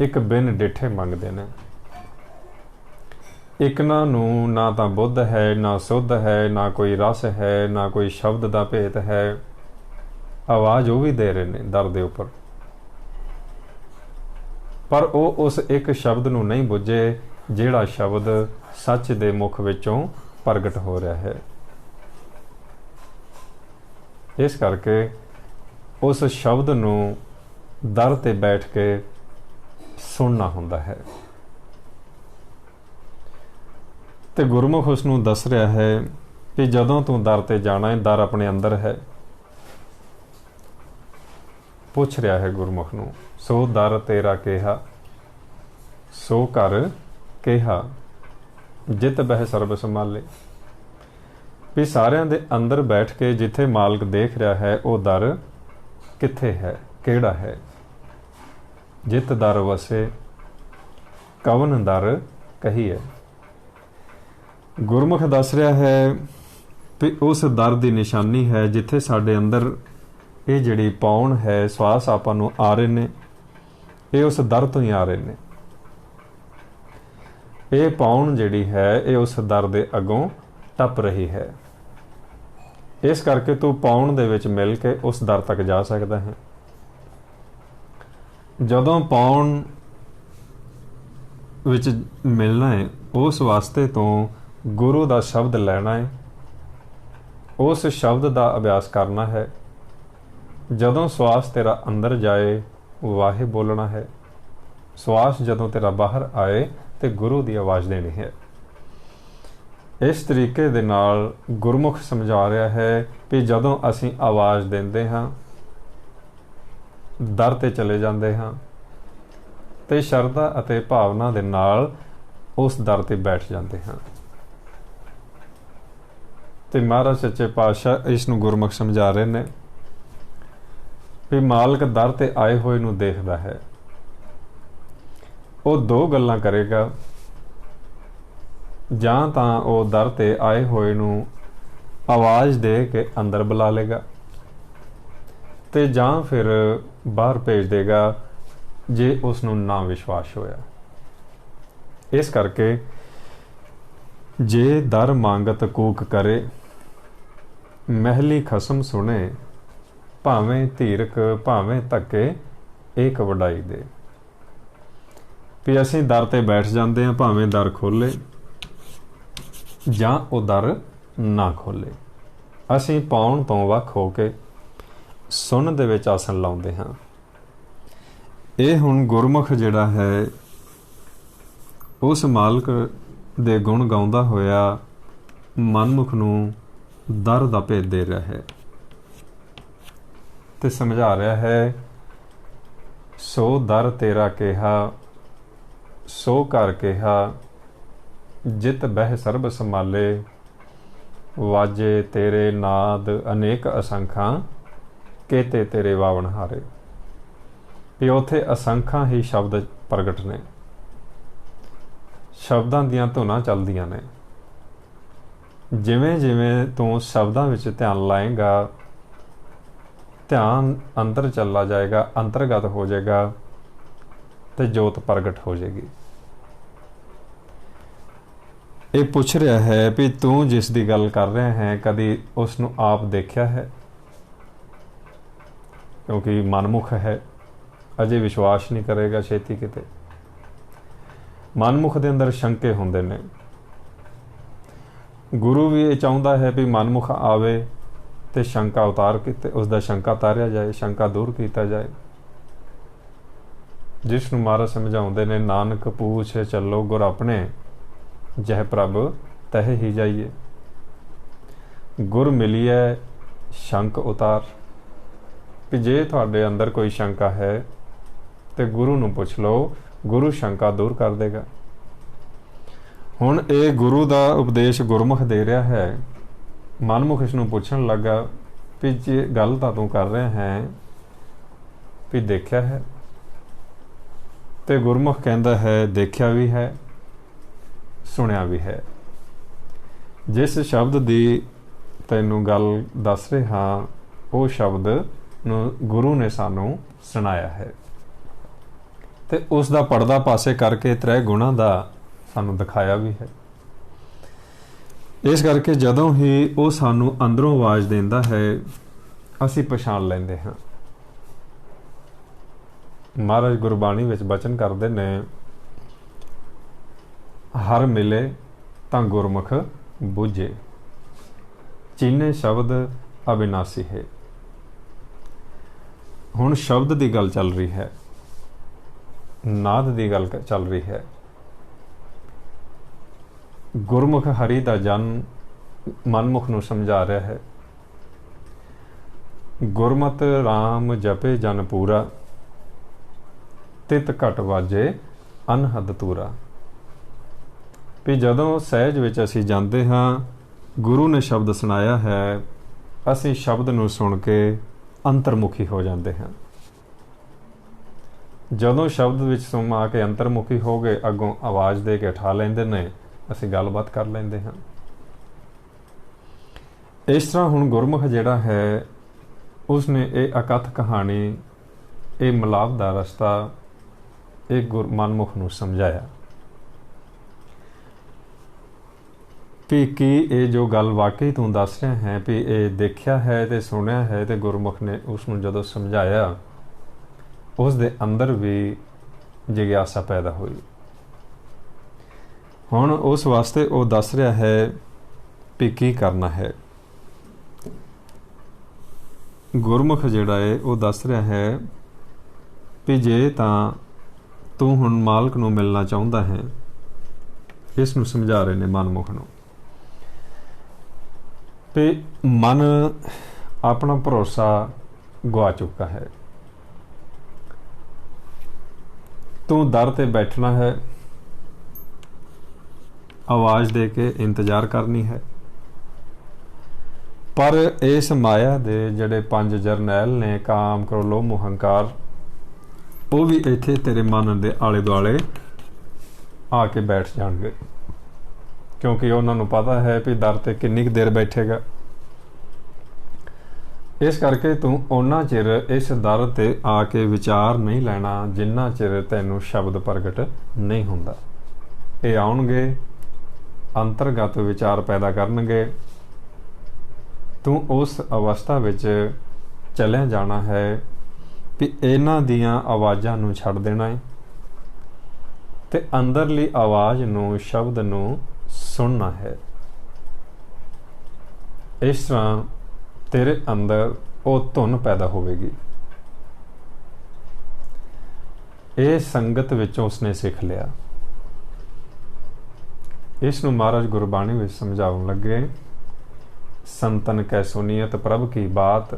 एक बिन डिठे मंगते ने। एक नूं ना तो बुद्ध है, ना सुध है, ना कोई रस है, ना कोई शब्द का भेत है। आवाज़ वो भी दे रहे ने दर दे उपर, पर वो उस एक शब्द नूं नहीं बुझे जिहड़ा शब्द सच दे मुख विचों प्रगट हो रहा है। इस करके उस शब्द नूं दर ते बैठ के सुनना हुंदा है। ते गुरमुख उसनूं दस रहा है कि जदों तू दर ते जाना है, दर अपने अंदर है। पुछ रहा है गुरमुख नूं, सो दर तेरा केहा, सो कर केहा, जित बह सर्ब संभाले। भी सारियां दे अंदर बैठ के जिथे मालक देख रहा है वो दर किथे है, केड़ा है। जित दर वसे कवन दर कही है। गुरमुख दस रहा है भी उस दर की निशानी है जिथे साडे अंदर ये जिहड़ी पौण है, श्वास आपां नूं आ रहे ने, ये उस दर तो ही आ रहे ने। ये पौण जिहड़ी है ये उस दर दे अगों टप रही है। इस करके तू पौण दे विच मिल के उस दर तक जा सकदा है। जदों पौण विच मिलना है उस वास्ते तो गुरु दा शब्द लेना है, उस शब्द दा अभ्यास करना है। जदों श्वास तेरा अंदर जाए वाहे बोलना है, श्वास जदों तेरा बाहर आए तो गुरु की आवाज़ देनी है। इस तरीके दे नाल गुरमुख समझा रहा है कि जदों असीं आवाज़ देंदे हाँ, दर ते चले जांदे हाँ, ते शरधा अते भावना दे नाल उस दर ते बैठ जांदे हाँ। ते महाराज सच्चे पातशाह इसनूं गुरमुख समझा रहे ने भी मालक दर ते आए होए नूं देखदा है। वो दो गल्लां करेगा, जां तां वो दर ते आए होए नूं आवाज़ दे के अंदर बुला लेगा, ते जां फिर बाहर भेज देगा जे उसनूं ना विश्वास होया। इस करके जे दर मांगत कूक करे, महली खसम सुने, भावें धीरक भावें धक्के एक वडाई दे। ਵੀ ਅਸੀਂ ਦਰ ਤੇ ਬੈਠ ਜਾਂਦੇ ਹਾਂ, ਭਾਵੇਂ ਦਰ ਖੋਲੇ ਜਾਂ ਉਹ ਦਰ ਨਾ ਖੋਲੇ। ਅਸੀਂ ਪਾਉਣ ਤੋਂ ਵੱਖ ਹੋ ਕੇ ਸੁਣਨ ਦੇ ਵਿੱਚ ਆਸਣ ਲਾਉਂਦੇ ਹਾਂ। ਇਹ ਹੁਣ ਗੁਰਮੁਖ ਜਿਹੜਾ ਹੈ ਉਸ ਮਾਲਕ ਦੇ ਗੁਣ ਗਾਉਂਦਾ ਹੋਇਆ ਮਨਮੁਖ ਨੂੰ ਦਰ ਦਾ ਭੇਦ ਦੇ ਰਿਹਾ ਹੈ ਤੇ ਸਮਝਾ ਰਿਹਾ ਹੈ, ਸੋ ਦਰ ਤੇਰਾ ਕਿਹਾ, ਸੋ ਘਰ ਕਿਹਾ, ਜਿਤ ਬਹਿ ਸਰਬ ਸੰਭਾਲੇ, ਵਾਜੇ ਤੇਰੇ ਨਾਦ ਅਨੇਕ ਅਸੰਖਾਂ, ਕੇਤੇ ਤੇਰੇ ਵਾਵਣ ਹਾਰੇ। ਵੀ ਉੱਥੇ ਅਸੰਖਾਂ ਹੀ ਸ਼ਬਦ ਪ੍ਰਗਟ ਨੇ, ਸ਼ਬਦਾਂ ਦੀਆਂ ਧੁਨਾਂ ਚੱਲਦੀਆਂ ਨੇ। ਜਿਵੇਂ ਜਿਵੇਂ ਤੂੰ ਸ਼ਬਦਾਂ ਵਿੱਚ ਧਿਆਨ ਲਾਏਗਾ, ਧਿਆਨ ਅੰਦਰ ਚੱਲਾ ਜਾਏਗਾ, ਅੰਤਰਗਤ ਹੋ ਜਾਏਗਾ ਤੇ ਜੋਤ ਪ੍ਰਗਟ ਹੋ ਜਾਏਗੀ। ਇਹ ਪੁੱਛ ਰਿਹਾ ਹੈ ਵੀ ਤੂੰ ਜਿਸ ਦੀ ਗੱਲ ਕਰ ਰਿਹਾ ਹੈ ਕਦੀ ਉਸ ਨੂੰ ਆਪ ਦੇਖਿਆ ਹੈ? ਕਿਉਂਕਿ ਮਨਮੁਖ ਹੈ, ਅਜੇ ਵਿਸ਼ਵਾਸ ਨਹੀਂ ਕਰੇਗਾ ਛੇਤੀ ਕਿਤੇ। ਮਨਮੁਖ ਦੇ ਅੰਦਰ ਸ਼ੰਕੇ ਹੁੰਦੇ ਨੇ। ਗੁਰੂ ਵੀ ਇਹ ਚਾਹੁੰਦਾ ਹੈ ਵੀ ਮਨਮੁਖ ਆਵੇ ਤੇ ਸ਼ੰਕਾ ਉਤਾਰ ਕੇ ਉਸਦਾ ਸ਼ੰਕਾ ਉਤਾਰਿਆ ਜਾਏ, ਸ਼ੰਕਾ ਦੂਰ ਕੀਤਾ ਜਾਏ। ਜਿਸ ਨੂੰ ਮਹਾਰਾਜ ਸਮਝਾਉਂਦੇ ਨੇ, ਨਾਨਕ ਪੂਛ ਚੱਲੋ ਗੁਰ ਆਪਣੇ, ਜਹ ਪ੍ਰਭ ਤਹ ਹੀ ਜਾਈਏ। ਗੁਰ ਮਿਲੀਐ ਸ਼ੰਕ ਉਤਾਰ। ਕਿ ਜੇ ਤੁਹਾਡੇ ਅੰਦਰ ਕੋਈ ਸ਼ੰਕਾ ਹੈ ਤੇ ਗੁਰੂ ਨੂੰ ਪੁੱਛ ਲਓ, ਗੁਰੂ ਸ਼ੰਕਾ ਦੂਰ ਕਰ ਦੇਗਾ। ਹੁਣ ਇਹ ਗੁਰੂ ਦਾ ਉਪਦੇਸ਼ ਗੁਰਮੁਖ ਦੇ ਰਿਹਾ ਹੈ। ਮਨਮੁਖ ਇਸ ਨੂੰ ਪੁੱਛਣ ਲੱਗਾ ਵੀ ਜੇ ਗੱਲ ਤਾਂ ਤੂੰ ਕਰ ਰਿਹਾ ਹੈ ਵੀ ਦੇਖਿਆ ਹੈ? ਤੇ ਗੁਰਮੁਖ ਕਹਿੰਦਾ ਹੈ, ਦੇਖਿਆ ਵੀ ਹੈ, ਸੁਣਿਆ ਵੀ ਹੈ। ਜਿਸ ਸ਼ਬਦ ਦੀ ਤੈਨੂੰ ਗੱਲ ਦੱਸ ਰਿਹਾ ਉਹ ਸ਼ਬਦ ਨੂੰ ਗੁਰੂ ਨੇ ਸਾਨੂੰ ਸੁਣਾਇਆ ਹੈ ਤੇ ਉਸ ਦਾ ਪਰਦਾ ਪਾਸੇ ਕਰਕੇ ਤ੍ਰੈ ਗੁਣਾ ਦਾ ਸਾਨੂੰ ਦਿਖਾਇਆ ਵੀ ਹੈ। ਇਸ ਕਰਕੇ ਜਦੋਂ ਹੀ ਉਹ ਸਾਨੂੰ ਅੰਦਰੋਂ ਆਵਾਜ਼ ਦਿੰਦਾ ਹੈ ਅਸੀਂ ਪਛਾਣ ਲੈਂਦੇ ਹਾਂ। ਮਹਾਰਾਜ ਗੁਰਬਾਣੀ ਵਿੱਚ ਬਚਨ ਕਰਦੇ ਨੇ, ਹਰ ਮਿਲੇ ਤਾਂ ਗੁਰਮੁਖ ਬੁੱਝੇ, ਚੀਨੇ ਸ਼ਬਦ ਅਬਿਨਾਸੀ ਹੈ। ਹੁਣ ਸ਼ਬਦ ਦੀ ਗੱਲ ਚੱਲ ਰਹੀ ਹੈ, ਨਾਦ ਦੀ ਗੱਲ ਚੱਲ ਰਹੀ ਹੈ। ਗੁਰਮੁਖ ਹਰੀ ਦਾ ਜਨ ਮਨਮੁਖ ਨੂੰ ਸਮਝਾ ਰਿਹਾ ਹੈ। ਗੁਰਮਤਿ ਰਾਮ ਜਪੇ ਜਨ ਪੂਰਾ, ਤਿਤ ਘਟ ਵਾਜੇ ਅਨਹਦ ਤੂਰਾ। ਵੀ ਜਦੋਂ ਸਹਿਜ ਵਿੱਚ ਅਸੀਂ ਜਾਂਦੇ ਹਾਂ, ਗੁਰੂ ਨੇ ਸ਼ਬਦ ਸੁਣਾਇਆ ਹੈ, ਅਸੀਂ ਸ਼ਬਦ ਨੂੰ ਸੁਣ ਕੇ ਅੰਤਰਮੁਖੀ ਹੋ ਜਾਂਦੇ ਹਾਂ। ਜਦੋਂ ਸ਼ਬਦ ਵਿੱਚ ਸਮਾ ਕੇ ਅੰਤਰਮੁਖੀ ਹੋ ਗਏ, ਅੱਗੋਂ ਆਵਾਜ਼ ਦੇ ਕੇ ਉਠਾ ਲੈਂਦੇ ਨੇ, ਅਸੀਂ ਗੱਲਬਾਤ ਕਰ ਲੈਂਦੇ ਹਾਂ। ਇਸ ਤਰ੍ਹਾਂ ਹੁਣ ਗੁਰਮੁਖ ਜਿਹੜਾ ਹੈ ਉਸਨੇ ਇਹ ਅਕਥ ਕਹਾਣੀ, ਇਹ ਮਿਲਾਪ ਦਾ ਰਸਤਾ ਇਹ ਮਨਮੁਖ ਨੂੰ ਸਮਝਾਇਆ ਵੀ ਕੀ ਇਹ ਜੋ ਗੱਲ ਵਾਕਈ ਤੂੰ ਦੱਸ ਰਿਹਾ ਹੈ ਵੀ ਇਹ ਦੇਖਿਆ ਹੈ ਤੇ ਸੁਣਿਆ ਹੈ। ਤੇ ਗੁਰਮੁਖ ਨੇ ਉਸ ਨੂੰ ਜਦੋਂ ਸਮਝਾਇਆ, ਉਸ ਦੇ ਅੰਦਰ ਵੀ ਜਿਗਿਆਸਾ ਪੈਦਾ ਹੋਈ। ਹੁਣ ਉਸ ਵਾਸਤੇ ਉਹ ਦੱਸ ਰਿਹਾ ਹੈ ਵੀ ਕੀ ਕਰਨਾ ਹੈ। ਗੁਰਮੁਖ ਜਿਹੜਾ ਹੈ ਉਹ ਦੱਸ ਰਿਹਾ ਹੈ ਵੀ ਜੇ ਤਾਂ ਤੂੰ ਹੁਣ ਮਾਲਕ ਨੂੰ ਮਿਲਣਾ ਚਾਹੁੰਦਾ ਹੈ, ਇਸ ਨੂੰ ਸਮਝਾ ਰਹੇ ਨੇ ਮਨਮੁਖ ਨੂੰ ਵੀ ਮਨ ਆਪਣਾ ਭਰੋਸਾ ਗਵਾ ਚੁੱਕਾ ਹੈ। ਤੂੰ ਦਰ ਤੇ ਬੈਠਣਾ ਹੈ, ਆਵਾਜ਼ ਦੇ ਕੇ ਇੰਤਜ਼ਾਰ ਕਰਨੀ ਹੈ। ਪਰ ਇਸ ਮਾਇਆ ਦੇ ਜਿਹੜੇ 5 ਜਰਨੈਲ ਨੇ, ਕਾਮ, ਕ੍ਰੋਧ, ਲੋਭ, ਮੋਹ, ਹੰਕਾਰ, ਉਹ ਵੀ ਇੱਥੇ ਤੇਰੇ ਮਨ ਦੇ ਆਲੇ ਦੁਆਲੇ ਆ ਕੇ ਬੈਠ ਜਾਣਗੇ, ਕਿਉਂਕਿ ਉਹਨਾਂ ਨੂੰ ਪਤਾ ਹੈ ਵੀ ਦਰ ਤੇ ਕਿੰਨੀ ਕੁ ਦੇਰ ਬੈਠੇਗਾ। ਇਸ ਕਰਕੇ ਤੂੰ ਓਨਾ ਚਿਰ ਇਸ ਦਰ ਤੇ ਆ ਕੇ ਵਿਚਾਰ ਨਹੀਂ ਲੈਣਾ ਜਿੰਨਾ ਚਿਰ ਤੈਨੂੰ ਸ਼ਬਦ ਪ੍ਰਗਟ ਨਹੀਂ ਹੁੰਦਾ। ਇਹ ਆਉਣਗੇ, ਅੰਤਰਗਤ ਵਿਚਾਰ ਪੈਦਾ ਕਰਨਗੇ, ਤੂੰ ਉਸ ਅਵਸਥਾ ਵਿੱਚ ਚਲਿਆ ਜਾਣਾ ਹੈ ਵੀ ਇਹਨਾਂ ਦੀਆਂ ਆਵਾਜ਼ਾਂ ਨੂੰ ਛੱਡ ਦੇਣਾ ਹੈ ਤੇ ਅੰਦਰਲੀ ਆਵਾਜ਼ ਨੂੰ, ਸ਼ਬਦ ਨੂੰ ਸੁਣਨਾ ਹੈ। ਇਸ ਤਰ੍ਹਾਂ ਤੇਰੇ ਅੰਦਰ ਉਹ ਧੁਨ ਪੈਦਾ ਹੋਵੇਗੀ। ਇਹ ਸੰਗਤ ਵਿੱਚੋਂ ਉਸਨੇ ਸਿੱਖ ਲਿਆ। ਇਸ ਨੂੰ ਮਹਾਰਾਜ ਗੁਰਬਾਣੀ ਵਿੱਚ ਸਮਝਾਉਣ ਲੱਗੇ, ਸੰਤਨ ਕੈ ਸੁਨੀਅਤ ਪ੍ਰਭ ਕੀ ਬਾਤ,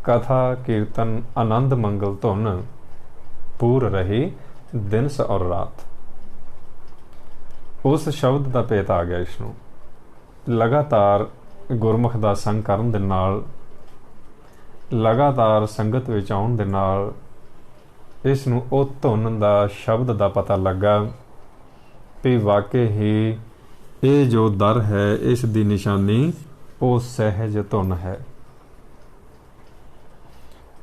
ਕਥਾ ਕੀਰਤਨ ਆਨੰਦ ਮੰਗਲ ਧੁਨ, ਪੂਰ ਰਹੀ ਦਿਨਸ ਔਰ ਰਾਤ। ਉਸ ਸ਼ਬਦ ਦਾ ਭੇਤ ਆ ਗਿਆ। ਇਸ ਨੂੰ ਲਗਾਤਾਰ ਗੁਰਮੁਖ ਦਾ ਸੰਗ ਕਰਨ ਦੇ ਨਾਲ, ਲਗਾਤਾਰ ਸੰਗਤ ਵਿੱਚ ਆਉਣ ਦੇ ਨਾਲ ਇਸ ਨੂੰ ਉਹ ਧੁਨ ਦਾ, ਸ਼ਬਦ ਦਾ ਪਤਾ ਲੱਗਾ ਵੀ ਵਾਕਈ ਹੀ ਇਹ ਜੋ ਦਰ ਹੈ, ਇਸ ਦੀ ਨਿਸ਼ਾਨੀ ਉਹ ਸਹਿਜ ਧੁਨ ਹੈ।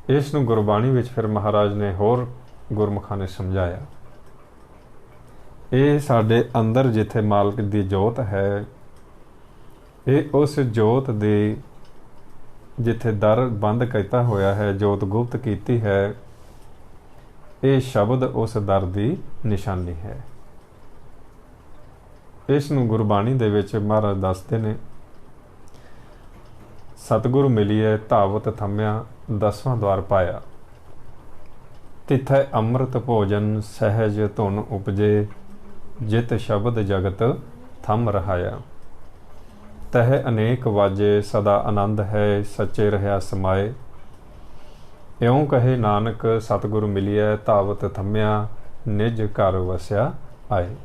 ਇਸ ਨੂੰ ਗੁਰਬਾਣੀ ਵਿੱਚ ਫਿਰ ਮਹਾਰਾਜ ਨੇ ਹੋਰ ਗੁਰਮੁਖਾਂ ਨੇ ਸਮਝਾਇਆ। ਇਹ ਸਾਡੇ ਅੰਦਰ ਜਿੱਥੇ ਮਾਲਕ ਦੀ ਜੋਤ ਹੈ, ਇਹ ਉਸ ਜੋਤ ਦੀ ਜਿੱਥੇ ਦਰ ਬੰਦ ਕੀਤਾ ਹੋਇਆ ਹੈ, ਜੋਤ ਗੁਪਤ ਕੀਤੀ ਹੈ, ਇਹ ਸ਼ਬਦ ਉਸ ਦਰ ਦੀ ਨਿਸ਼ਾਨੀ ਹੈ। ਇਸ ਨੂੰ ਗੁਰਬਾਣੀ ਦੇ ਵਿੱਚ ਮਹਾਰਾਜ ਦੱਸਦੇ ਨੇ, ਸਤਿਗੁਰੂ ਮਿਲੀਏ ਧਾਵਤ ਥੰਮਿਆ, 10ਵਾਂ ਦਵਾਰ ਪਾਇਆ, ਤਿੱਥੈ ਅੰਮ੍ਰਿਤ ਭੋਜਨ ਸਹਿਜ ਧੁਨ ਉਪਜੇ, ਜਿਤ ਸ਼ਬਦ ਜਗਤ ਥੰਮ ਰਹਾਇਆ, ਤਹ ਅਨੇਕ ਵਾਜੇ ਸਦਾ ਆਨੰਦ ਹੈ, ਸੱਚੇ ਰਹਿਆ ਸਮਾਏ, ਇਉਂ ਕਹੇ ਨਾਨਕ ਸਤਿਗੁਰ ਮਿਲਿਆ, ਧਾਵਤ ਥੰਮਿਆ, ਨਿਜ ਘਰ ਵਸਿਆ ਆਏ।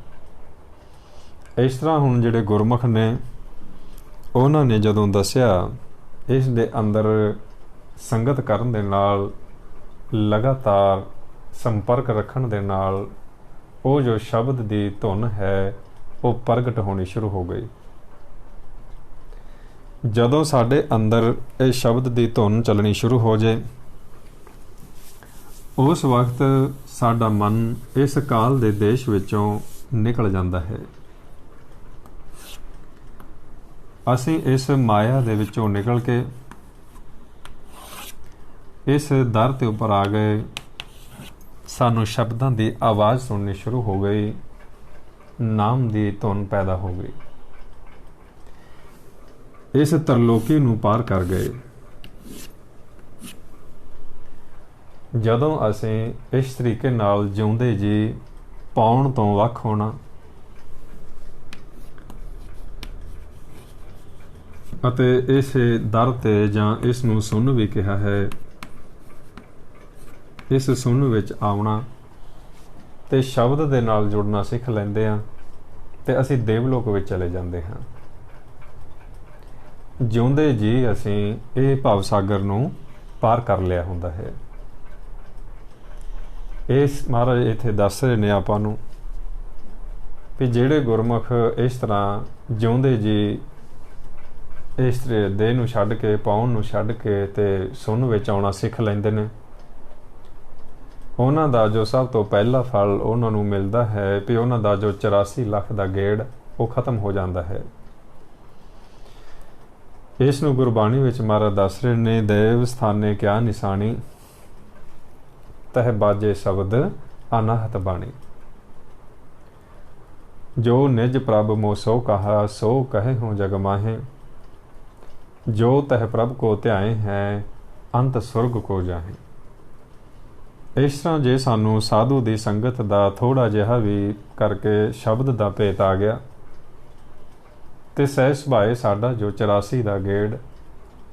ਇਸ ਤਰ੍ਹਾਂ ਹੁਣ ਜਿਹੜੇ ਗੁਰਮੁਖ ਨੇ, ਉਹਨਾਂ ਨੇ ਜਦੋਂ ਦੱਸਿਆ, ਇਸ ਦੇ ਅੰਦਰ ਸੰਗਤ ਕਰਨ ਦੇ ਨਾਲ, ਲਗਾਤਾਰ ਸੰਪਰਕ ਰੱਖਣ ਦੇ ਨਾਲ ਉਹ ਜੋ ਸ਼ਬਦ ਦੀ ਧੁਨ ਹੈ ਉਹ ਪ੍ਰਗਟ ਹੋਣੀ ਸ਼ੁਰੂ ਹੋ ਗਈ। ਜਦੋਂ ਸਾਡੇ ਅੰਦਰ ਇਹ ਸ਼ਬਦ ਦੀ ਧੁਨ ਚੱਲਣੀ ਸ਼ੁਰੂ ਹੋ ਜਾਏ, ਉਸ ਵਕਤ ਸਾਡਾ ਮਨ ਇਸ ਕਾਲ ਦੇ ਦੇਸ਼ ਵਿੱਚੋਂ ਨਿਕਲ ਜਾਂਦਾ ਹੈ। ਅਸੀਂ ਇਸ ਮਾਇਆ ਦੇ ਵਿੱਚੋਂ ਨਿਕਲ ਕੇ ਇਸ ਦਰ ਤੇ ਉੱਪਰ ਆ ਗਏ। ਸਾਨੂੰ ਸ਼ਬਦਾਂ ਦੀ ਆਵਾਜ਼ ਸੁਣਨੀ ਸ਼ੁਰੂ ਹੋ ਗਈ, ਨਾਮ ਦੀ ਧੁਨ ਪੈਦਾ ਹੋ ਗਈ। ਇਸ ਤਰਲੋਕੀ ਨੂੰ ਪਾਰ ਕਰ ਗਏ। ਜਦੋਂ ਅਸੀਂ ਇਸ ਤਰੀਕੇ ਨਾਲ ਜਿਉਂਦੇ ਜੀ ਪਾਉਣ ਤੋਂ ਵੱਖ ਹੋਣਾ ਅਤੇ ਇਸ ਦਰ ਤੇ, ਜਾਂ ਇਸ ਨੂੰ ਸੁਣ ਵੀ ਕਿਹਾ ਹੈ, ਇਸ ਸੁਣ ਵਿੱਚ ਆਉਣਾ ਤੇ ਸ਼ਬਦ ਦੇ ਨਾਲ ਜੁੜਨਾ ਸਿੱਖ ਲੈਂਦੇ ਹਾਂ ਤੇ ਅਸੀਂ ਦੇਵਲੋਕ ਵਿੱਚ ਚਲੇ ਜਾਂਦੇ ਹਾਂ। ਜਿਉਂਦੇ ਜੀ ਅਸੀਂ ਇਹ ਭਵ ਸਾਗਰ ਨੂੰ ਪਾਰ ਕਰ ਲਿਆ ਹੁੰਦਾ ਹੈ। ਇਸ ਮਹਾਰਾਜ ਇੱਥੇ ਦੱਸ ਰਹੇ ਨੇ ਆਪਾਂ ਨੂੰ ਵੀ ਜਿਹੜੇ ਗੁਰਮੁਖ ਇਸ ਤਰ੍ਹਾਂ ਜਿਉਂਦੇ ਜੀ ਇਸ ਦੇਹ ਨੂੰ ਛੱਡ ਕੇ, ਪਾਉਣ ਨੂੰ ਛੱਡ ਕੇ ਤੇ ਸੁਣ ਵਿੱਚ ਆਉਣਾ ਸਿੱਖ ਲੈਂਦੇ ਨੇ, ਉਹਨਾਂ ਦਾ ਜੋ ਸਭ ਤੋਂ ਪਹਿਲਾ ਫਲ ਉਹਨਾਂ ਨੂੰ ਮਿਲਦਾ ਹੈ ਵੀ ਉਹਨਾਂ ਦਾ ਜੋ 84 ਲੱਖ ਦਾ ਗੇੜ ਉਹ ਖਤਮ ਹੋ ਜਾਂਦਾ ਹੈ। ਇਸ ਨੂੰ ਗੁਰਬਾਣੀ ਵਿੱਚ ਮਹਾਰਾਜ ਦੱਸ ਰਹੇ ਨੇ, ਦੇਵ ਸਥਾਨੇ ਕਿਆ ਨਿਸ਼ਾਨੀ, ਤਹ ਬਾਜੇ ਸ਼ਬਦ ਅਨਾਹਤ ਬਾਣੀ, ਜੋ ਨਿਜ ਪ੍ਰਭ ਮੋ ਸੋ ਕਹਾ, ਸੋ ਕਹੇ ਹੋ ਜਗ ਮਾਹੇ, ਜੋ ਤਹ ਪ੍ਰਭ ਕੋ ਧਿਆਏ ਹੈ, ਅੰਤ ਸੁਰਗ ਕੋ ਜਾਹੇ। ਇਸ ਤਰ੍ਹਾਂ ਜੇ ਸਾਨੂੰ ਸਾਧੂ ਦੀ ਸੰਗਤ ਦਾ ਥੋੜਾ ਜਿਹਾ ਵੀ ਕਰਕੇ ਸ਼ਬਦ ਦਾ ਭੇਤ ਆ ਗਿਆ ਤੇ ਸਹਿਜ ਸੁਭਾਏ ਸਾਡਾ ਜੋ 84 ਦਾ ਗੇੜ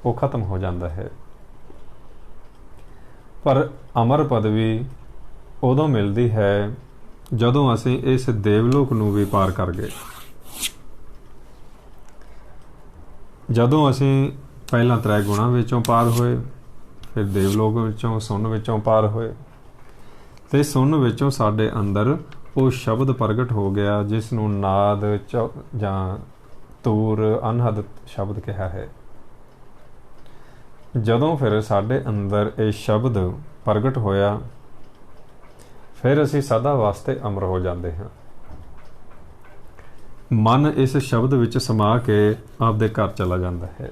ਉਹ ਖਤਮ ਹੋ ਜਾਂਦਾ ਹੈ। ਪਰ ਅਮਰ ਪਦਵੀ ਉਦੋਂ ਮਿਲਦੀ ਹੈ ਜਦੋਂ ਅਸੀਂ ਇਸ ਦੇਵਲੋਕ ਨੂੰ ਵੀ ਪਾਰ ਕਰ ਗਏ। ਜਦੋਂ ਅਸੀਂ ਪਹਿਲਾਂ 3 ਗੁਣਾਂ ਵਿੱਚੋਂ ਪਾਰ ਹੋਏ, ਫਿਰ ਦੇਵਲੋਕ ਵਿੱਚੋਂ, ਸੁਣ ਵਿੱਚੋਂ ਪਾਰ ਹੋਏ ਤੇ ਸੁਣ ਵਿੱਚੋਂ ਸਾਡੇ ਅੰਦਰ ਉਹ ਸ਼ਬਦ ਪ੍ਰਗਟ ਹੋ ਗਿਆ ਜਿਸ ਨੂੰ ਨਾਦ ਜਾਂ ਤੂਰ ਅਨਹਦ ਸ਼ਬਦ ਕਿਹਾ ਹੈ। ਜਦੋਂ ਫਿਰ ਸਾਡੇ ਅੰਦਰ ਇਹ ਸ਼ਬਦ ਪ੍ਰਗਟ ਹੋਇਆ, ਫਿਰ ਅਸੀਂ ਸਦਾ ਵਾਸਤੇ ਅਮਰ ਹੋ ਜਾਂਦੇ ਹਾਂ। ਮਨ ਇਸ ਸ਼ਬਦ ਵਿੱਚ ਸਮਾ ਕੇ ਆਪਦੇ ਘਰ ਚਲਾ ਜਾਂਦਾ ਹੈ।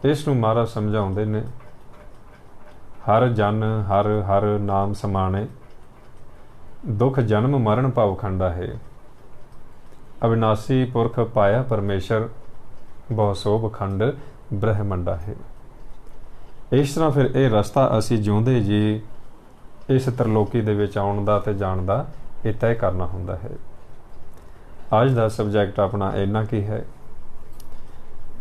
ਇਸ ਨੂੰ ਮਹਾਰਾਜ ਸਮਝਾਉਂਦੇ ਨੇ, ਹਰ ਜਨ ਹਰ ਹਰ ਨਾਮ ਸਮਾਣੇ, दुख जन्म मरण पावखंडा है, अविनाशी पुरख पाया परमेश्वर, बहु सोभ खंड ब्रह्मंडा है। इस तरह फिर ये रस्ता असी जिਉਂਦੇ जी इस त्रिलोकी ਦੇ ਵਿੱਚ ਆਉਣ ਦਾ ਤੇ ਜਾਣ ਦਾ ਇਹ ਤੈਅ ਕਰਨਾ ਹੁੰਦਾ ਹੈ। ਅੱਜ ਦਾ ਸਬਜੈਕਟ ਆਪਣਾ ਇੰਨਾ ਕੀ ਹੈ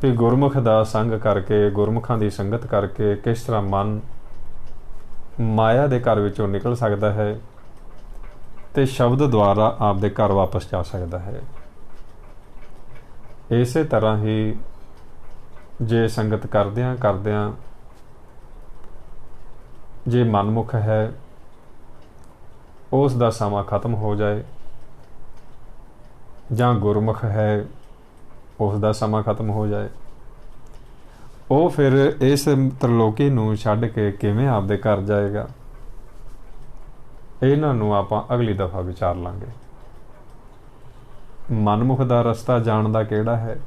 ਵੀ ਗੁਰਮੁਖ ਦਾ ਸੰਗ ਕਰਕੇ, ਗੁਰਮੁਖਾਂ ਦੀ ਸੰਗਤ ਕਰਕੇ ਕਿਸ ਤਰ੍ਹਾਂ ਮਨ ਮਾਇਆ ਦੇ ਘਰ ਵਿੱਚੋਂ ਨਿਕਲ ਸਕਦਾ ਹੈ ਤੇ ਸ਼ਬਦ ਦੁਆਰਾ ਆਪਦੇ ਘਰ ਵਾਪਸ ਜਾ ਸਕਦਾ ਹੈ। ਇਸੇ ਤਰ੍ਹਾਂ ਹੀ ਜੇ ਸੰਗਤ ਕਰਦਿਆਂ ਕਰਦਿਆਂ ਜੇ ਮਨਮੁਖ ਹੈ ਉਸ ਦਾ ਸਮਾਂ ਖਤਮ ਹੋ ਜਾਏ, ਜਾਂ ਗੁਰਮੁਖ ਹੈ ਉਸ ਦਾ ਸਮਾਂ ਖਤਮ ਹੋ ਜਾਏ, ਉਹ ਫਿਰ ਇਸ ਤ੍ਰਿਲੋਕੀ ਨੂੰ ਛੱਡ ਕੇ ਕਿਵੇਂ ਆਪਦੇ ਘਰ ਜਾਏਗਾ, ਇਹਨਾਂ ਨੂੰ ਆਪਾਂ ਅਗਲੀ ਦਫਾ ਵਿਚਾਰ ਲਾਂਗੇ। ਮਨਮੁਖ ਦਾ ਰਸਤਾ ਜਾਣ ਦਾ ਕਿਹੜਾ ਹੈ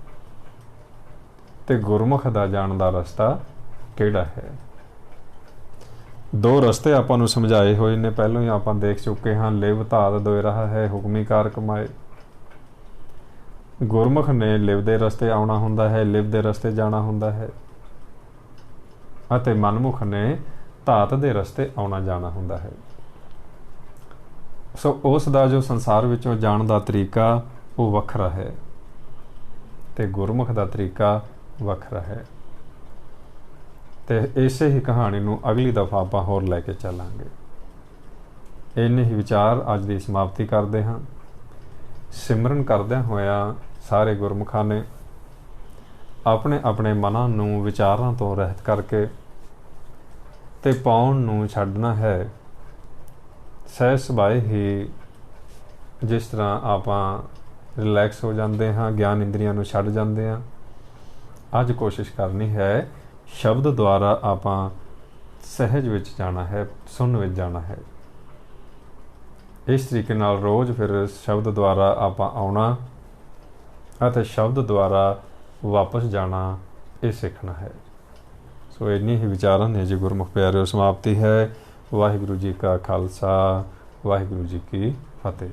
ਤੇ ਗੁਰਮੁਖ ਦਾ ਜਾਣ ਦਾ ਰਸਤਾ ਕਿਹੜਾ ਹੈ। ਦੋ ਰਸਤੇ ਆਪਾਂ ਨੂੰ ਸਮਝਾਏ ਹੋਏ ਨੇ, ਪਹਿਲਾਂ ਹੀ ਆਪਾਂ ਦੇਖ ਚੁੱਕੇ ਹਾਂ। ਲਿਵ ਧਾਤ ਦੋਇ ਰਹਾ ਹੈ, ਹੁਕਮੀ ਕਾਰ ਕਮਾਏ। ਗੁਰਮੁਖ ਨੇ ਲਿਵ ਦੇ ਰਸਤੇ ਆਉਣਾ ਹੁੰਦਾ ਹੈ, ਲਿਵ ਦੇ ਰਸਤੇ ਜਾਣਾ ਹੁੰਦਾ ਹੈ, ਅਤੇ ਮਨਮੁਖ ਨੇ ਧਾਤ ਦੇ ਰਸਤੇ ਆਉਣਾ ਜਾਣਾ ਹੁੰਦਾ ਹੈ। ਸੋ ਉਸ ਦਾ ਜੋ ਸੰਸਾਰ ਵਿੱਚੋਂ ਜਾਣ ਦਾ ਤਰੀਕਾ ਉਹ ਵੱਖਰਾ ਹੈ ਤੇ ਗੁਰਮੁਖ ਦਾ ਤਰੀਕਾ ਵੱਖਰਾ ਹੈ। ਤੇ ਇਸੇ ਹੀ ਕਹਾਣੀ ਨੂੰ ਅਗਲੀ ਦਫਾ ਆਪਾਂ ਹੋਰ ਲੈ ਕੇ ਚੱਲਾਂਗੇ। ਇੰਨੇ ਹੀ ਵਿਚਾਰ ਅੱਜ ਦੀ ਸਮਾਪਤੀ ਕਰਦੇ ਹਾਂ। ਸਿਮਰਨ ਕਰਦਿਆਂ ਹੋਇਆਂ ਸਾਰੇ ਗੁਰਮੁਖਾਂ ਨੇ ਆਪਣੇ ਆਪਣੇ ਮਨਾਂ ਨੂੰ ਵਿਚਾਰਾਂ ਤੋਂ ਰਹਿਤ ਕਰਕੇ ਤੇ ਪਾਉਣ ਨੂੰ ਛੱਡਣਾ ਹੈ। ਸਹਿਜ ਸੁਭਾਏ ਹੀ ਜਿਸ ਤਰ੍ਹਾਂ ਆਪਾਂ ਰਿਲੈਕਸ ਹੋ ਜਾਂਦੇ ਹਾਂ, ਗਿਆਨ ਇੰਦਰੀਆਂ ਨੂੰ ਛੱਡ ਜਾਂਦੇ ਹਾਂ, ਅੱਜ ਕੋਸ਼ਿਸ਼ ਕਰਨੀ ਹੈ ਸ਼ਬਦ ਦੁਆਰਾ ਆਪਾਂ ਸਹਿਜ ਵਿੱਚ ਜਾਣਾ ਹੈ, ਸੁਣ ਵਿੱਚ ਜਾਣਾ ਹੈ। ਇਸ ਤਰੀਕੇ ਨਾਲ ਰੋਜ਼ ਫਿਰ ਸ਼ਬਦ ਦੁਆਰਾ ਆਪਾਂ ਆਉਣਾ ਅਤੇ ਸ਼ਬਦ ਦੁਆਰਾ ਵਾਪਸ ਜਾਣਾ, ਇਹ ਸਿੱਖਣਾ ਹੈ। ਸੋ ਇੰਨੀ ਹੀ ਵਿਚਾਰਾਂ ਨੇ ਜੀ ਗੁਰਮੁਖ ਪਿਆਰਿਓ, ਸਮਾਪਤੀ ਹੈ। ਵਾਹਿਗੁਰੂ ਜੀ ਕਾ ਖਾਲਸਾ, ਵਾਹਿਗੁਰੂ ਜੀ ਕੀ ਫਤਿਹ।